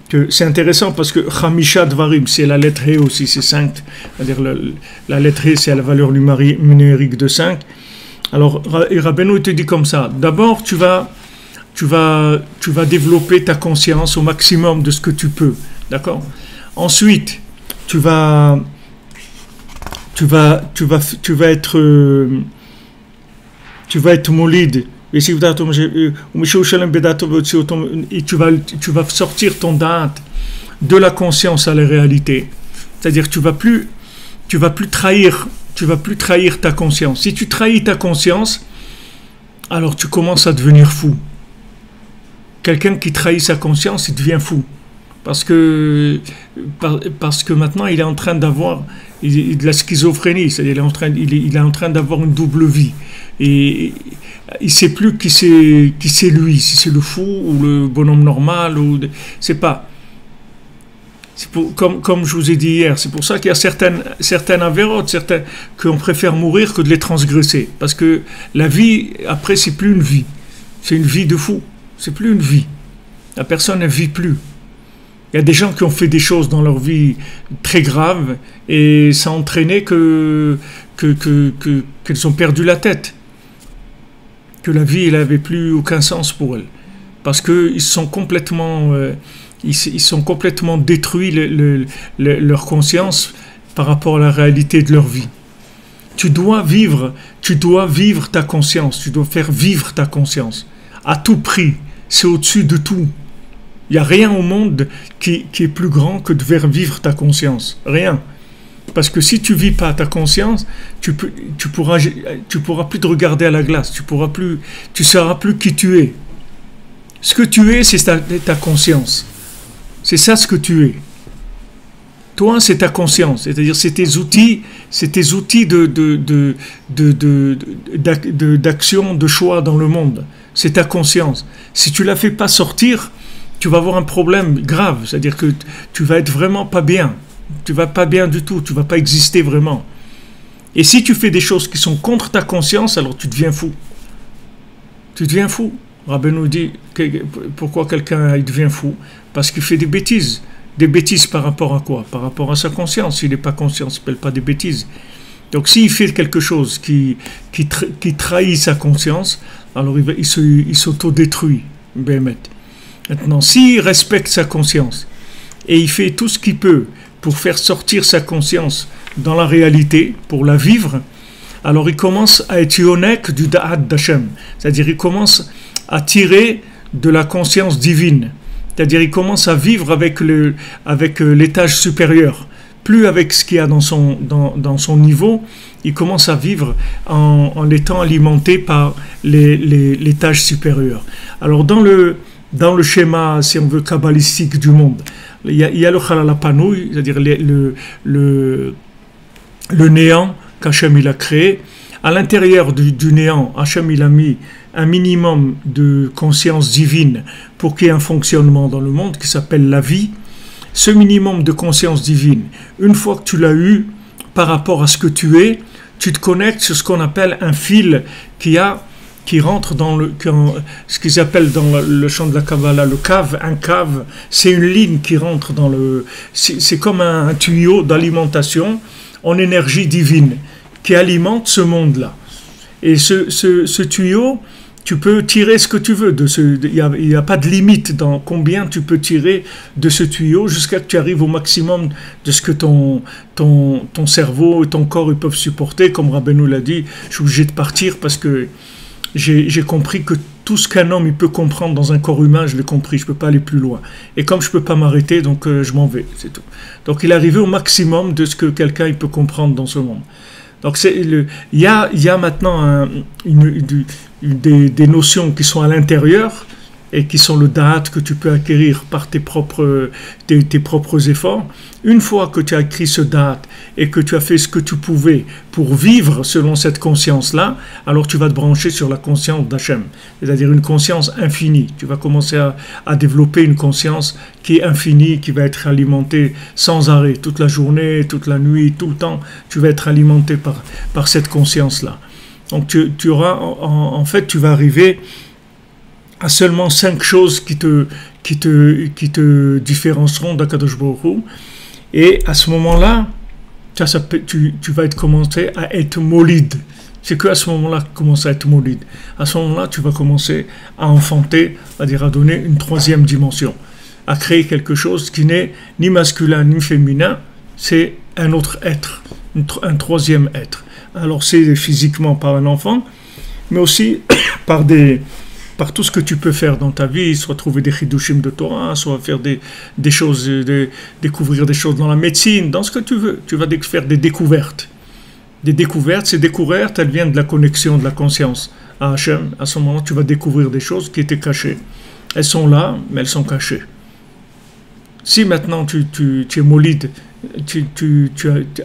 que c'est intéressant parce que Chamisha Dvarim, c'est la lettre He aussi, c'est 5. C'est-à-dire la lettre He, c'est la valeur numérique de 5. Alors, Rabbeinu te dit comme ça. D'abord, tu vas développer ta conscience au maximum de ce que tu peux. D'accord? Ensuite, tu vas être molide, et tu vas sortir ton da'at de la conscience à la réalité. C'est-à-dire que tu vas plus trahir ta conscience. Si tu trahis ta conscience, alors tu commences à devenir fou. Quelqu'un qui trahit sa conscience, il devient fou. Parce que maintenant, il est en train d'avoir de la schizophrénie, c'est-à-dire il est en train d'avoir une double vie. Et il ne sait plus qui c'est lui, si c'est le fou ou le bonhomme normal, c'est pas. Comme je vous ai dit hier, c'est pour ça qu'il y a certaines avérotes, qu'on préfère mourir que de les transgresser. Parce que la vie, après, c'est plus une vie. C'est une vie de fou. C'est plus une vie. La personne ne vit plus. Il y a des gens qui ont fait des choses dans leur vie très graves et ça a entraîné qu'elles ont perdu la tête. Que la vie, elle n'avait plus aucun sens pour elles. Parce qu'ils sont complètement... Ils sont complètement détruits leur conscience par rapport à la réalité de leur vie. Tu dois vivre ta conscience, tu dois faire vivre ta conscience à tout prix. C'est au-dessus de tout. Il n'y a rien au monde qui est plus grand que de faire vivre ta conscience. Rien. Parce que si tu vis pas ta conscience, tu pourras plus te regarder à la glace. Tu sauras plus qui tu es. Ce que tu es, c'est ta conscience. C'est ça ce que tu es. Toi, c'est ta conscience, c'est-à-dire c'est tes outils d'action, de choix dans le monde. C'est ta conscience. Si tu la fais pas sortir, tu vas avoir un problème grave, c'est-à-dire que tu vas être vraiment pas bien. Tu vas pas bien du tout, tu vas pas exister vraiment. Et si tu fais des choses qui sont contre ta conscience, alors tu deviens fou. Tu deviens fou. Rabbi nous dit pourquoi quelqu'un il devient fou. Parce qu'il fait des bêtises. Des bêtises par rapport à quoi? Par rapport à sa conscience. S'il n'est pas conscient, ça ne s'appelle pas des bêtises. Donc s'il fait quelque chose qui trahit sa conscience, alors il s'auto-détruit. Maintenant, s'il respecte sa conscience et il fait tout ce qu'il peut pour faire sortir sa conscience dans la réalité, pour la vivre, alors il commence à être yonek du da'at d'Hachem. C'est-à-dire il commence à tirer de la conscience divine. C'est-à-dire il commence à vivre avec l'étage supérieur, plus avec ce qu'il y a dans son niveau, il commence à vivre en étant alimenté par l'étage supérieur. Alors dans le schéma, si on veut, kabbalistique du monde, il y a le halal hapanouï, c'est-à-dire le néant qu'Hachem il a créé. À l'intérieur du néant, Hachem il a mis un minimum de conscience divine pour qu'il y ait un fonctionnement dans le monde qui s'appelle la vie. Ce minimum de conscience divine, une fois que tu l'as eu par rapport à ce que tu es, tu te connectes sur ce qu'on appelle un fil qui rentre dans ce qu'ils appellent dans le champ de la Kabbalah le cave. Un cave, c'est une ligne qui rentre c'est comme un tuyau d'alimentation en énergie divine qui alimente ce monde-là. Et ce tuyau, tu peux tirer ce que tu veux. Il n'y a pas de limite dans combien tu peux tirer de ce tuyau jusqu'à ce que tu arrives au maximum de ce que ton cerveau et ton corps ils peuvent supporter. Comme Rabbeinu l'a dit, je suis obligé de partir parce que j'ai compris que tout ce qu'un homme il peut comprendre dans un corps humain, je l'ai compris, je ne peux pas aller plus loin. Et comme je ne peux pas m'arrêter, donc je m'en vais, c'est tout. Donc il est arrivé au maximum de ce que quelqu'un il peut comprendre dans ce monde. Donc il y a maintenant des notions qui sont à l'intérieur et qui sont le da'at que tu peux acquérir par tes propres efforts. Une fois que tu as acquis ce da'at et que tu as fait ce que tu pouvais pour vivre selon cette conscience-là, alors tu vas te brancher sur la conscience d'Hachem, c'est-à-dire une conscience infinie. Tu vas commencer à développer une conscience qui est infinie, qui va être alimentée sans arrêt, toute la journée, toute la nuit, tout le temps, tu vas être alimenté par cette conscience-là. Donc tu auras, en fait, tu vas arriver à seulement 5 choses qui te différencieront d'Akadosh Baruch Hu. Et à ce moment-là, tu vas commencer à être molide. C'est qu'à ce moment-là que tu commences à être molide. À ce moment-là, tu vas commencer à enfanter, c'est-à-dire à donner une 3e dimension, à créer quelque chose qui n'est ni masculin ni féminin, c'est un autre être, un 3e être. Alors c'est physiquement par un enfant, mais aussi par tout ce que tu peux faire dans ta vie, soit trouver des chidushim de Torah, soit faire des choses, découvrir des choses dans la médecine, dans ce que tu veux. Tu vas faire des découvertes. Des découvertes, ces découvertes, elles viennent de la connexion de la conscience à Hachem. À ce moment-là, tu vas découvrir des choses qui étaient cachées. Elles sont là, mais elles sont cachées. Si maintenant tu es molide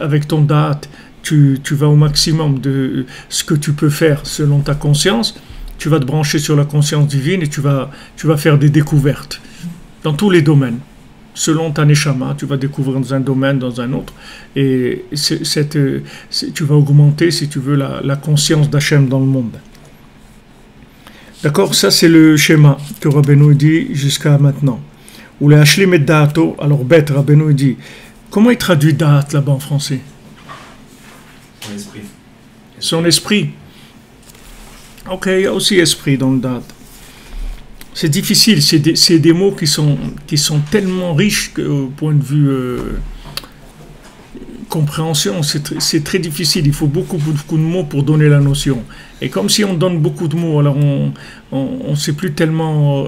avec ton date, tu vas au maximum de ce que tu peux faire selon ta conscience. Tu vas te brancher sur la conscience divine et tu vas faire des découvertes dans tous les domaines. Selon ta neshama, tu vas découvrir dans un domaine, dans un autre. Et tu vas augmenter, si tu veux, la conscience d'Hachem dans le monde. D'accord? Ça, c'est le schéma que Rabbeinu dit jusqu'à maintenant. Ou le Hashlim et Da'ato. Alors, bête, Rabbeinu dit. Comment il traduit Da'at là-bas en français? Son esprit. Son esprit. Ok, il y a aussi esprit dans le Da'at. C'est difficile, c'est des mots qui sont tellement riches au point de vue compréhension, c'est très difficile, il faut beaucoup de mots pour donner la notion. Et comme si on donne beaucoup de mots, alors on ne sait plus tellement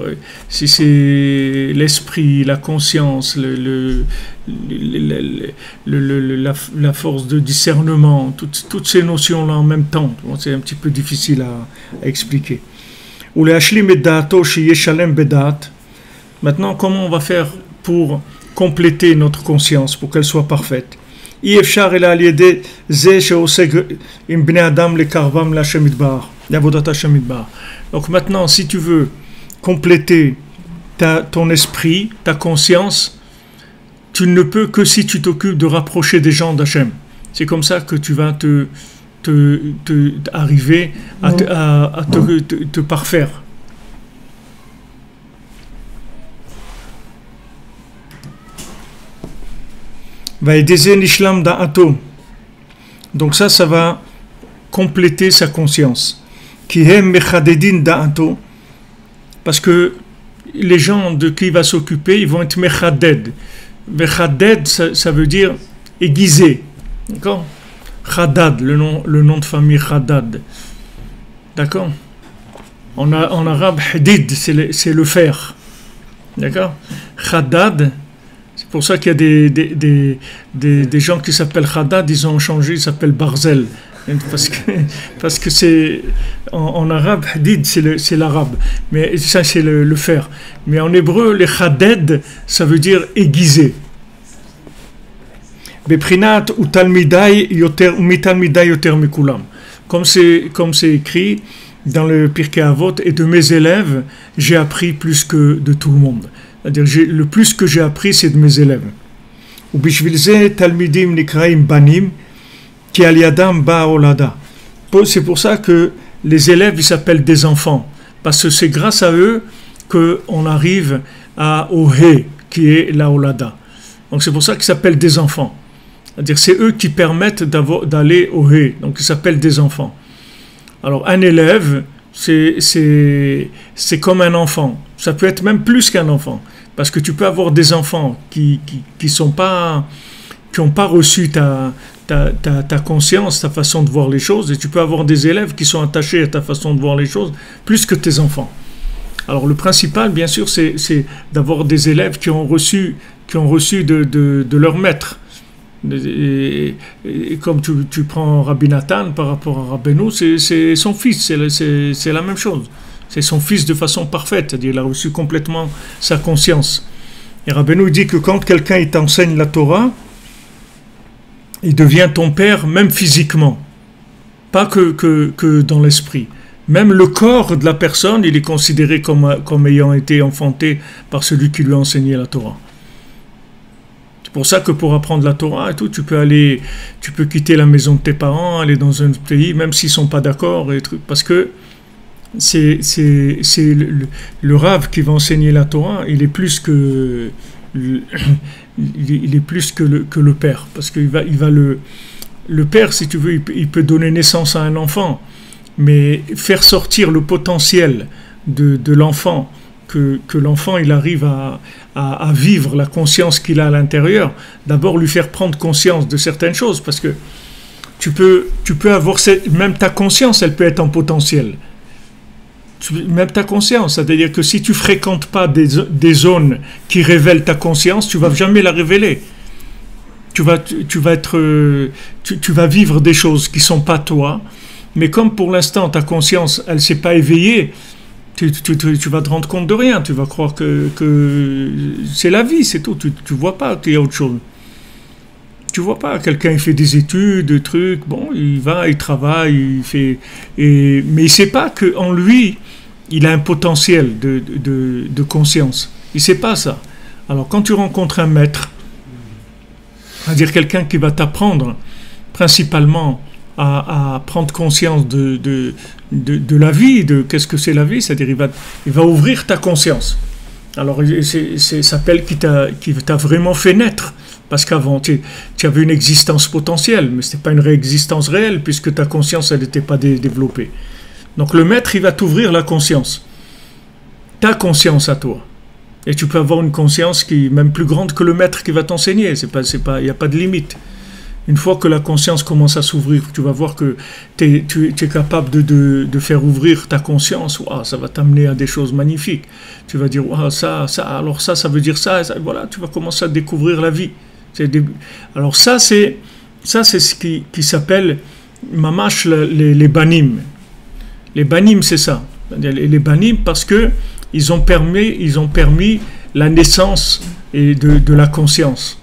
si c'est l'esprit, la conscience, la force de discernement, toutes ces notions-là en même temps. C'est un petit peu difficile à expliquer. Ou les hashlim et da'ato shiye shalem bedat. Maintenant, comment on va faire pour compléter notre conscience, pour qu'elle soit parfaite? Donc maintenant, si tu veux compléter ton esprit, ta conscience, tu ne peux que si tu t'occupes de rapprocher des gens d'Hachem. C'est comme ça que tu vas arriver à te parfaire. Donc ça va compléter sa conscience. Parce que les gens de qui il va s'occuper, ils vont être mechaded. Mechaded, ça veut dire aiguisé. D'accord? Khadad, le nom de famille Khadad. D'accord? En arabe, hadid, c'est le fer. D'accord? Khadad, c'est pour ça qu'il y a des gens qui s'appellent Khadad, ils ont changé, ils s'appellent Barzel. Parce que c'est en arabe, hadid, c'est l'arabe. Mais ça, c'est le fer. Mais en hébreu, les Khaded, ça veut dire aiguisé. Comme c'est écrit dans le Pirkei Avot, et de mes élèves, j'ai appris plus que de tout le monde. C'est-à-dire, le plus que j'ai appris, c'est de mes élèves. C'est pour ça que les élèves, ils s'appellent des enfants. Parce que c'est grâce à eux qu'on arrive au He, qui est la Olada. Donc c'est pour ça qu'ils s'appellent des enfants. C'est-à-dire c'est eux qui permettent d'aller au He. Donc ils s'appellent des enfants. Alors un élève, c'est comme un enfant. Ça peut être même plus qu'un enfant. Parce que tu peux avoir des enfants qui n'ont pas reçu ta conscience, ta façon de voir les choses. Et tu peux avoir des élèves qui sont attachés à ta façon de voir les choses plus que tes enfants. Alors le principal, bien sûr, c'est d'avoir des élèves qui ont reçu de leur maître. Et comme tu prends Rabbi Nathan par rapport à Rabbeinu, c'est son fils, c'est la même chose. C'est son fils de façon parfaite, c'est-à-dire il a reçu complètement sa conscience. Et Rabbeinu dit que quand quelqu'un t'enseigne la Torah, il devient ton père même physiquement, pas que dans l'esprit. Même le corps de la personne, il est considéré comme ayant été enfanté par celui qui lui a enseigné la Torah. C'est pour ça que pour apprendre la Torah et tout, tu peux quitter la maison de tes parents, aller dans un pays, même s'ils sont pas d'accord et trucs, parce que c'est le Rav qui va enseigner la Torah, il est plus que le père, parce qu'il va le père, si tu veux, il peut donner naissance à un enfant, mais faire sortir le potentiel de l'enfant, que l'enfant il arrive à vivre la conscience qu'il a à l'intérieur, d'abord lui faire prendre conscience de certaines choses, parce que tu peux avoir même ta conscience, elle peut être en potentiel. Même ta conscience, c'est-à-dire que si tu fréquentes pas des zones qui révèlent ta conscience, tu vas jamais la révéler. Tu vas vivre des choses qui sont pas toi, mais comme pour l'instant ta conscience elle s'est pas éveillée, tu vas te rendre compte de rien, tu vas croire que c'est la vie, c'est tout, tu vois pas qu'il y a autre chose. Tu vois pas, quelqu'un il fait des études, des trucs, bon, il va, il travaille, il fait, mais il sait pas que en lui, il a un potentiel de conscience. Il sait pas ça. Alors quand tu rencontres un maître, c'est-à-dire quelqu'un qui va t'apprendre principalement à prendre conscience de la vie, de qu'est-ce que c'est la vie, c'est-à-dire il va ouvrir ta conscience. Alors ça s'appelle qui t'a vraiment fait naître. Parce qu'avant, tu avais une existence potentielle, mais ce n'était pas une existence réelle, puisque ta conscience, elle n'était pas développée. Donc le maître, il va t'ouvrir la conscience. Ta conscience à toi. Et tu peux avoir une conscience qui est même plus grande que le maître qui va t'enseigner. Il n'y a pas de limite. Une fois que la conscience commence à s'ouvrir, tu vas voir que tu es capable de faire ouvrir ta conscience. Wow, ça va t'amener à des choses magnifiques. Tu vas dire, wow, ça veut dire ça. Voilà, tu vas commencer à découvrir la vie. Alors ça c'est ce qui s'appelle mamash les banim. Les banim, c'est ça. Les banim parce que ils ont permis la naissance de la conscience.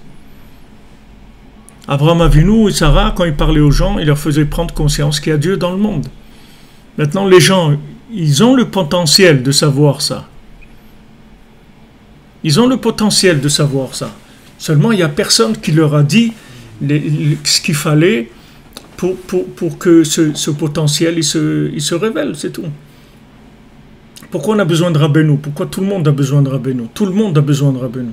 Abraham Avinu et Sarah, quand ils parlaient aux gens, ils leur faisaient prendre conscience qu'il y a Dieu dans le monde. Maintenant, les gens, ils ont le potentiel de savoir ça. Ils ont le potentiel de savoir ça. Seulement, il n'y a personne qui leur a dit ce qu'il fallait pour que ce potentiel il se révèle, c'est tout. Pourquoi on a besoin de Rabbeinu? Pourquoi tout le monde a besoin de Rabbeinu? Tout le monde a besoin de Rabbeinu.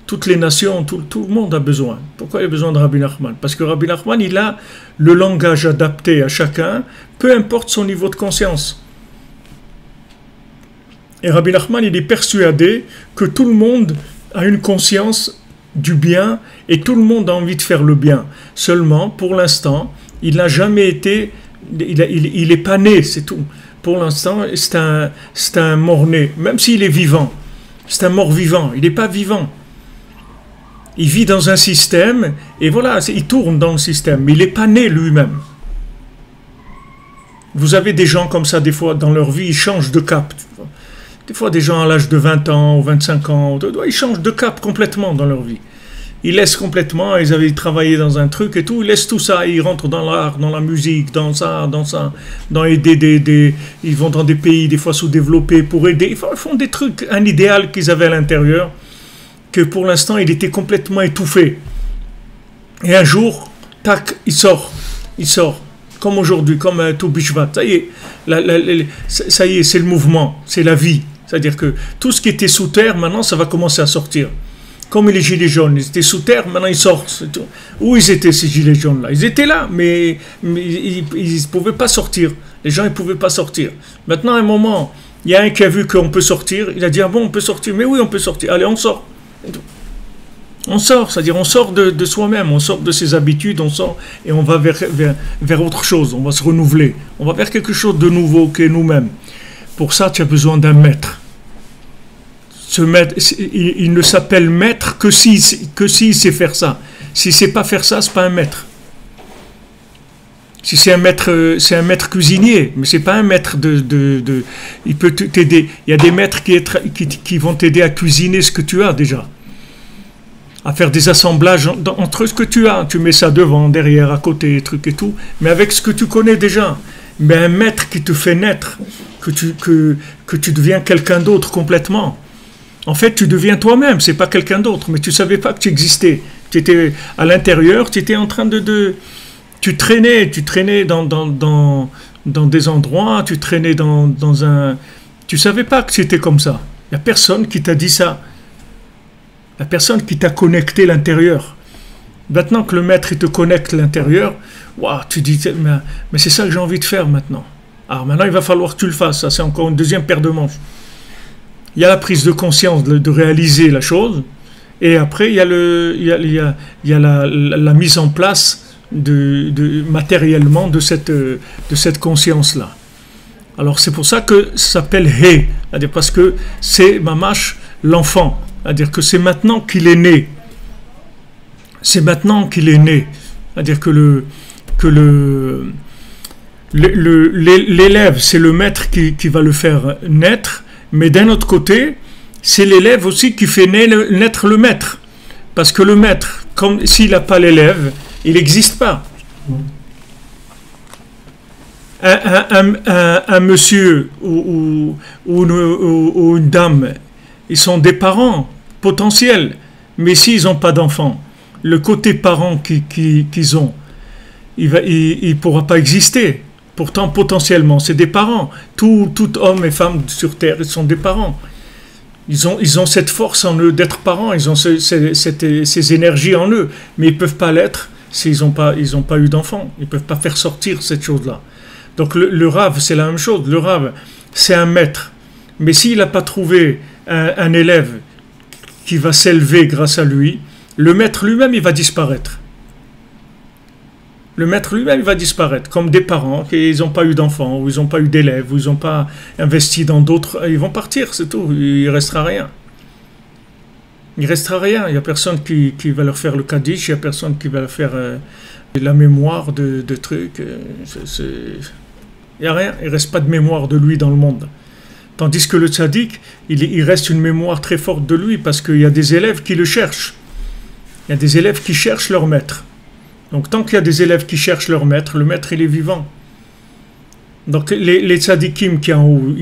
Toutes les nations, tout le monde a besoin. Pourquoi il a besoin de Rabbi Nachman? Parce que Rabbi Nachman, il a le langage adapté à chacun, peu importe son niveau de conscience. Et Rabbi Nachman, il est persuadé que tout le monde a une conscience du bien et tout le monde a envie de faire le bien. Seulement, pour l'instant, il n'a jamais été, il n'est pas né, c'est tout. Pour l'instant, c'est un mort-né, même s'il est vivant. C'est un mort-vivant, il n'est pas vivant. Il vit dans un système, et voilà, il tourne dans le système, mais il n'est pas né lui-même. Vous avez des gens comme ça, des fois, dans leur vie, ils changent de cap. Des fois, des gens à l'âge de 20 ans ou 25 ans, ils changent de cap complètement dans leur vie. Ils laissent complètement, ils avaient travaillé dans un truc et tout, ils laissent tout ça, ils rentrent dans l'art, dans la musique, dans aider ils vont dans des pays des fois sous-développés pour aider, ils font des trucs, un idéal qu'ils avaient à l'intérieur, que pour l'instant il était complètement étouffé. Et un jour, tac, il sort, comme aujourd'hui, comme tout Bishvat, ça y est, c'est le mouvement, c'est la vie. C'est-à-dire que tout ce qui était sous terre, maintenant, ça va commencer à sortir. Comme les gilets jaunes, ils étaient sous terre, maintenant ils sortent. Où ils étaient ces gilets jaunes-là? Ils étaient là, mais ils ne pouvaient pas sortir. Les gens ne pouvaient pas sortir. Maintenant, à un moment, il y a un qui a vu qu'on peut sortir. Il a dit, ah bon, on peut sortir? Mais oui, on peut sortir. Allez, on sort. On sort, c'est-à-dire on sort de soi-même, on sort de ses habitudes, on sort et on va vers autre chose. On va se renouveler. On va vers quelque chose de nouveau qui est nous-mêmes. Pour ça, tu as besoin d'un maître. Ce maître, il ne s'appelle maître que s'il sait faire ça. S'il ne sait pas faire ça, ce n'est pas un maître. Si c'est un maître cuisinier, mais c'est pas un maître il peut t'aider. Il y a des maîtres qui vont t'aider à cuisiner ce que tu as déjà. À faire des assemblages entre ce que tu as. Tu mets ça devant, derrière, à côté, trucs et tout. Mais avec ce que tu connais déjà. Mais un maître qui te fait naître, que tu deviens quelqu'un d'autre complètement. En fait, tu deviens toi-même, c'est pas quelqu'un d'autre, mais tu savais pas que tu existais. Tu étais à l'intérieur, tu étais en train tu traînais dans des endroits, tu traînais dans un... Tu savais pas que c'était comme ça. Il y a personne qui t'a dit ça. Il y a personne qui t'a connecté l'intérieur. Maintenant que le maître il te connecte l'intérieur, wow, tu dis, mais c'est ça que j'ai envie de faire maintenant. Alors maintenant, il va falloir que tu le fasses. Ça, c'est encore une deuxième paire de manches. Il y a la prise de conscience de réaliser la chose, et après il y a la mise en place matériellement de cette conscience-là. Alors c'est pour ça que ça s'appelle He, c'est-à-dire parce que c'est mamash l'enfant, c'est-à-dire que c'est maintenant qu'il est né. C'est maintenant qu'il est né, c'est-à-dire que l'élève, c'est le maître qui va le faire naître. Mais d'un autre côté, c'est l'élève aussi qui fait naître le maître. Parce que le maître, comme s'il n'a pas l'élève, il n'existe pas. Un monsieur ou une dame, ils sont des parents potentiels, mais s'ils n'ont pas d'enfants, le côté parent qu'ils ont, il ne pourra pas exister. Pourtant, potentiellement, c'est des parents. Tout homme et femme sur Terre, ils sont des parents. Ils ont cette force en eux d'être parents, ils ont ces énergies en eux, mais ils ne peuvent pas l'être s'ils n'ont pas eu d'enfants. Ils ne peuvent pas faire sortir cette chose-là. Donc le Rav, c'est la même chose. Le Rav, c'est un maître. Mais s'il n'a pas trouvé un élève qui va s'élever grâce à lui, le maître lui-même, il va disparaître. Le maître lui-même, il va disparaître. Comme des parents qui n'ont pas eu d'enfants, ou ils n'ont pas eu d'élèves, ou ils n'ont pas investi dans d'autres, ils vont partir, c'est tout. Il ne restera rien. Il ne restera rien. Il n'y a personne qui va leur faire le Kaddish, il n'y a personne qui va leur faire la mémoire de trucs. Il n'y a rien. Il ne reste pas de mémoire de lui dans le monde. Tandis que le tzaddik, il reste une mémoire très forte de lui parce qu'il y a des élèves qui le cherchent. Il y a des élèves qui cherchent leur maître. Donc tant qu'il y a des élèves qui cherchent leur maître, le maître il est vivant. Donc les tzaddikim qui en haut,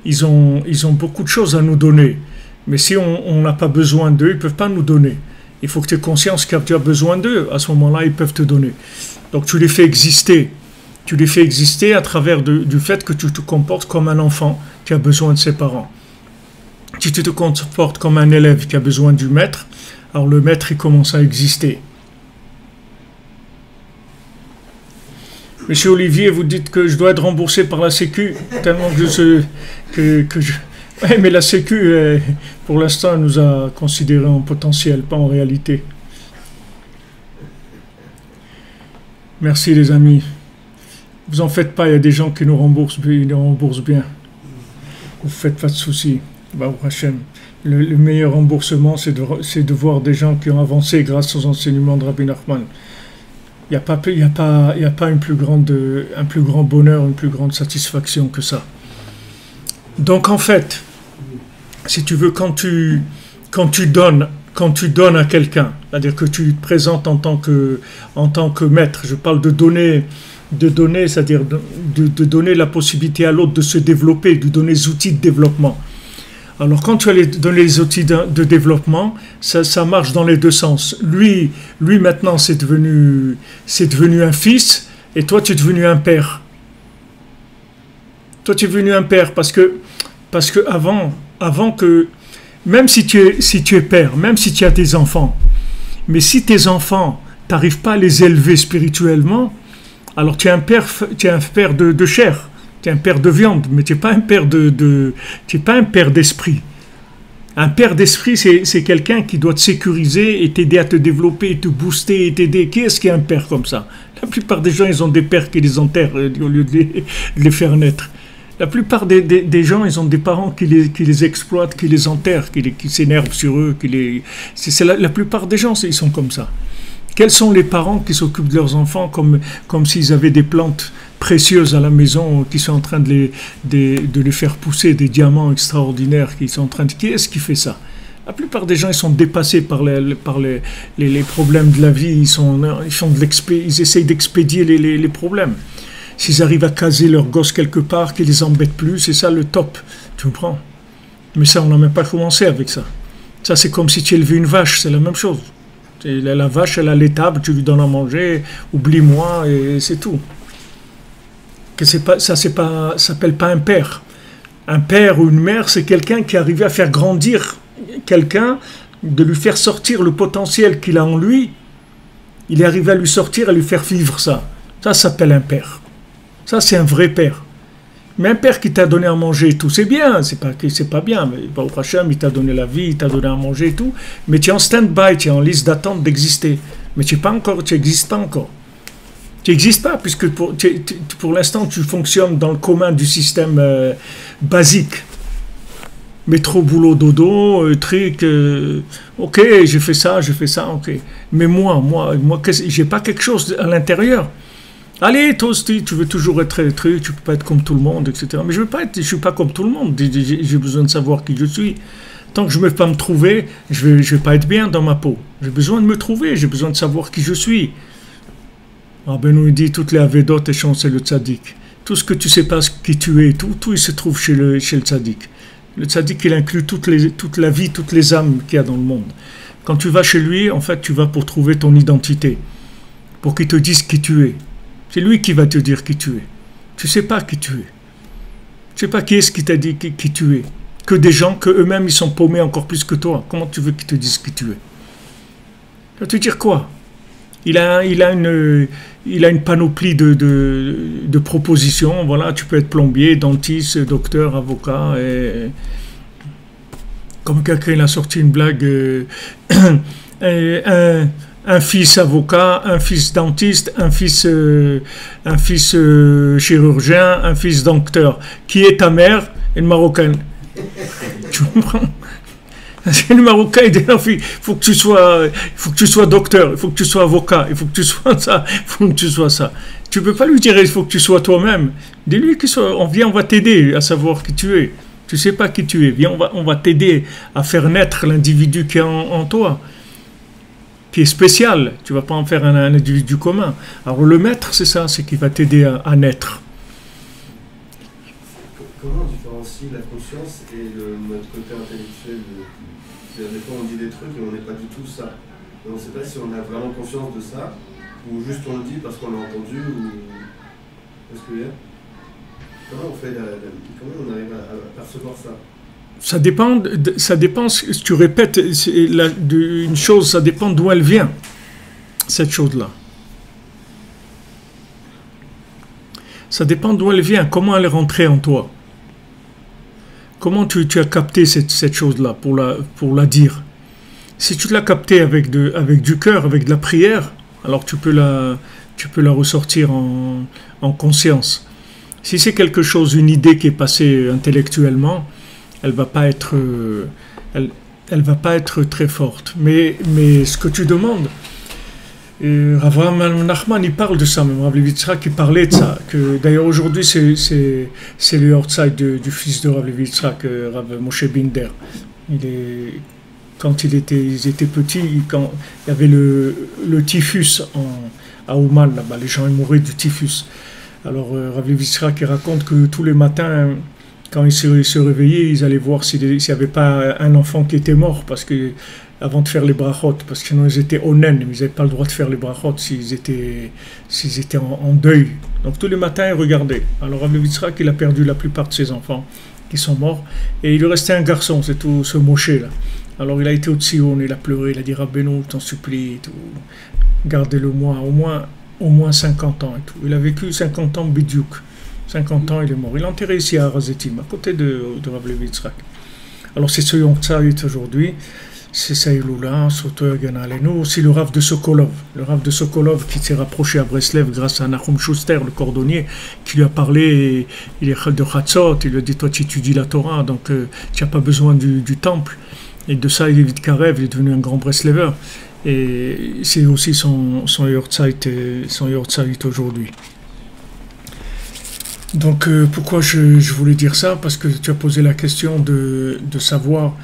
ils ont beaucoup de choses à nous donner. Mais si on n'a pas besoin d'eux, ils ne peuvent pas nous donner. Il faut que tu aies conscience que tu as besoin d'eux. À ce moment-là, ils peuvent te donner. Donc tu les fais exister. Tu les fais exister à travers du fait que tu te comportes comme un enfant qui a besoin de ses parents. Si tu te comportes comme un élève qui a besoin du maître, alors le maître il commence à exister. Monsieur Olivier, vous dites que je dois être remboursé par la Sécu, tellement que je... Oui, mais la Sécu, pour l'instant, nous a considérés en potentiel, pas en réalité. Merci les amis. Vous en faites pas, il y a des gens qui nous remboursent, ils nous remboursent bien. Vous faites pas de soucis. Baruch Hashem. Le meilleur remboursement, c'est de voir des gens qui ont avancé grâce aux enseignements de Rabbi Nachman. Il n'y a pas un plus grand bonheur, une plus grande satisfaction que ça. Donc en fait, si tu veux, quand tu donnes à quelqu'un, c'est-à-dire que tu te présentes en tant que maître, je parle de donner, c'est-à-dire de donner la possibilité à l'autre de se développer, de donner des outils de développement. Alors quand tu allais donner les outils de développement, ça marche dans les deux sens. Lui maintenant c'est devenu un fils et toi tu es devenu un père. Toi tu es devenu un père parce que avant que même si tu es père, même si tu as des enfants, mais si tes enfants t'arrives pas à les élever spirituellement, alors tu es un père de chair. Tu es un père de viande, mais tu n'es pas un père tu es pas un père d'esprit. Un père d'esprit, c'est quelqu'un qui doit te sécuriser et t'aider à te développer, et te booster et t'aider. Qui est-ce qui est un père comme ça? La plupart des gens, ils ont des pères qui les enterrent au lieu de les faire naître. La plupart des gens, ils ont des parents qui les exploitent, qui les enterrent, qui s'énervent sur eux. La plupart des gens, ils sont comme ça. Quels sont les parents qui s'occupent de leurs enfants comme s'ils avaient des plantes précieuses à la maison qui sont en train de les faire pousser, des diamants extraordinaires qui sont en train de... Qui est-ce qui fait ça? La plupart des gens, ils sont dépassés par les problèmes de la vie, ils essayent d'expédier les problèmes. S'ils arrivent à caser leurs gosses quelque part, qui les embêtent plus, c'est ça le top, tu comprends? Mais ça, on n'a même pas commencé avec ça. Ça, c'est comme si tu élevais une vache, c'est la même chose. La vache, elle a l'étable, tu lui donnes à manger, oublie-moi, et c'est tout. Ça s'appelle pas un père. Un père ou une mère, c'est quelqu'un qui arrive à faire grandir quelqu'un, de lui faire sortir le potentiel qu'il a en lui. Il est arrivé à lui sortir, à lui faire vivre ça. Ça s'appelle un père. Ça, c'est un vrai père. Mais un père qui t'a donné à manger et tout, c'est bien, c'est pas bien, mais Baruch Hashem, il t'a donné la vie, il t'a donné à manger et tout, mais tu es en stand-by, tu es en liste d'attente d'exister. Mais tu n'existes pas encore. Tu n'existes pas, puisque pour l'instant, tu fonctionnes dans le commun du système basique. Métro, boulot, dodo, truc, ok, j'ai fait ça, ok. Mais moi, j'ai pas quelque chose à l'intérieur. Allez, toi aussi, tu veux toujours être truc, tu peux pas être comme tout le monde, etc. Mais je suis pas comme tout le monde. J'ai besoin de savoir qui je suis. Tant que je ne vais pas me trouver, je vais pas être bien dans ma peau. J'ai besoin de me trouver, j'ai besoin de savoir qui je suis. Rabbeinu dit toutes les avédotes et c'est le tzaddik. Tout ce que tu ne sais pas qui tu es, tout il se trouve chez le tzaddik. Le tzaddik, il inclut toute la vie, toutes les âmes qu'il y a dans le monde. Quand tu vas chez lui, en fait, tu vas pour trouver ton identité, pour qu'il te dise qui tu es. C'est lui qui va te dire qui tu es. Tu ne sais pas qui tu es. Tu ne sais pas qui est-ce qui t'a dit qui tu es. Que des gens, que eux-mêmes, ils sont paumés encore plus que toi. Comment tu veux qu'ils te disent qui tu es? Ça va te dire quoi? Il a une panoplie de propositions. Voilà, tu peux être plombier, dentiste, docteur, avocat. Et comme quelqu'un a sorti une blague, un fils avocat, un fils dentiste, un fils chirurgien, un fils docteur. Qui est ta mère? Une Marocaine. Tu comprends? C'est le Marocain, il dit, il faut que tu sois docteur, il faut que tu sois avocat, il faut que tu sois ça, il faut que tu sois ça. Tu peux pas lui dire, il faut que tu sois toi-même. Dis-lui on va t'aider à savoir qui tu es. Tu sais pas qui tu es. Viens, on va t'aider à faire naître l'individu qui est en toi, qui est spécial. Tu vas pas en faire un individu commun. Alors le maître, c'est ça, c'est qu'il va t'aider à naître. Comment on différencie la conscience et notre côté intellectuel? Des fois on dit des trucs et on n'est pas du tout ça. Et on ne sait pas si on a vraiment conscience de ça, ou juste on le dit parce qu'on l'a entendu, ou... Est-ce que comment on fait comment on arrive à percevoir ça? Ça dépend, si tu répètes une chose, ça dépend d'où elle vient, cette chose-là. Ça dépend d'où elle vient, comment elle est rentrée en toi. Comment tu as capté cette chose-là pour la dire? Si tu l'as captée avec du cœur, avec de la prière, alors tu peux la ressortir en conscience. Si c'est quelque chose, une idée qui est passée intellectuellement, elle va pas être très forte. Mais ce que tu demandes, Rav Nachman, il parle de ça, même Rav Levi Yitzhak qui parlait de ça. D'ailleurs aujourd'hui c'est le outside du fils de Rav Levi Yitzhak, Rav Moshe Binder. Quand ils étaient petits, quand il y avait le typhus à Ouman, là-bas, les gens ils mouraient du typhus. Alors Rav Levi Yitzhak il raconte que tous les matins, quand ils se réveillaient, ils allaient voir s'il n'y avait pas un enfant qui était mort, parce que avant de faire les brachot, parce que sinon ils étaient onen, mais ils n'avaient pas le droit de faire les brachot s'ils étaient en deuil. Donc tous les matins ils regardaient. Alors Rav Levi Yitzhak il a perdu la plupart de ses enfants qui sont morts, et il lui restait un garçon, c'est tout ce Moshe là. Alors il a été au Tzion, il a pleuré, il a dit Rabbeinu, t'en supplie, gardez-le-moi, au moins 50 ans et tout. Il a vécu 50 ans bidiouk. 50 ans, il est mort. Il est enterré ici à Razetim, à côté de Rav Levi Yitzhak. Alors c'est ce Yom Tza'it aujourd'hui, c'est Saïloula, Soto Yagana Alenu, aussi le Rav de Sokolov. Le Rav de Sokolov qui s'est rapproché à Breslev grâce à Nachum Schuster, le cordonnier, qui lui a parlé, il est de Chatzot, il lui a dit, toi tu étudies la Torah, donc tu n'as pas besoin du temple. Et de ça, il est vite Karev, il est devenu un grand Breslever. Et c'est aussi son Yortzeit aujourd'hui. Donc pourquoi je voulais dire ça? Parce que tu as posé la question de savoir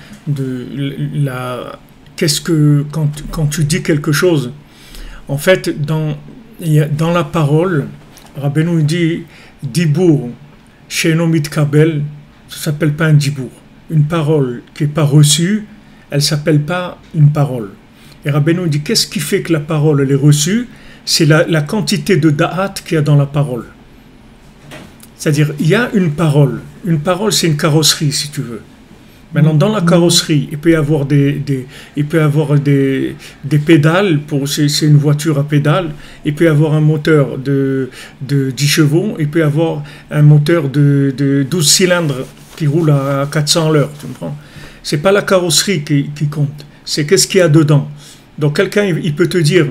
qu'est-ce que quand tu dis quelque chose, en fait dans la parole, Rabbeinu dit Dibour she'eino mitkabel, ça s'appelle pas un dibour. Une parole qui n'est pas reçue, elle s'appelle pas une parole. Et Rabbeinu dit qu'est-ce qui fait que la parole elle est reçue? C'est la quantité de da'at qu'il y a dans la parole. C'est-à-dire, il y a une parole. Une parole, c'est une carrosserie, si tu veux. Maintenant, dans la carrosserie, il peut y avoir des pédales, c'est une voiture à pédales, il peut y avoir un moteur de 10 chevaux, il peut y avoir un moteur de 12 cylindres qui roule à 400 à l'heure, tu comprends? C'est pas la carrosserie qui compte, c'est qu'est-ce qu'il y a dedans. Donc, quelqu'un, il peut te dire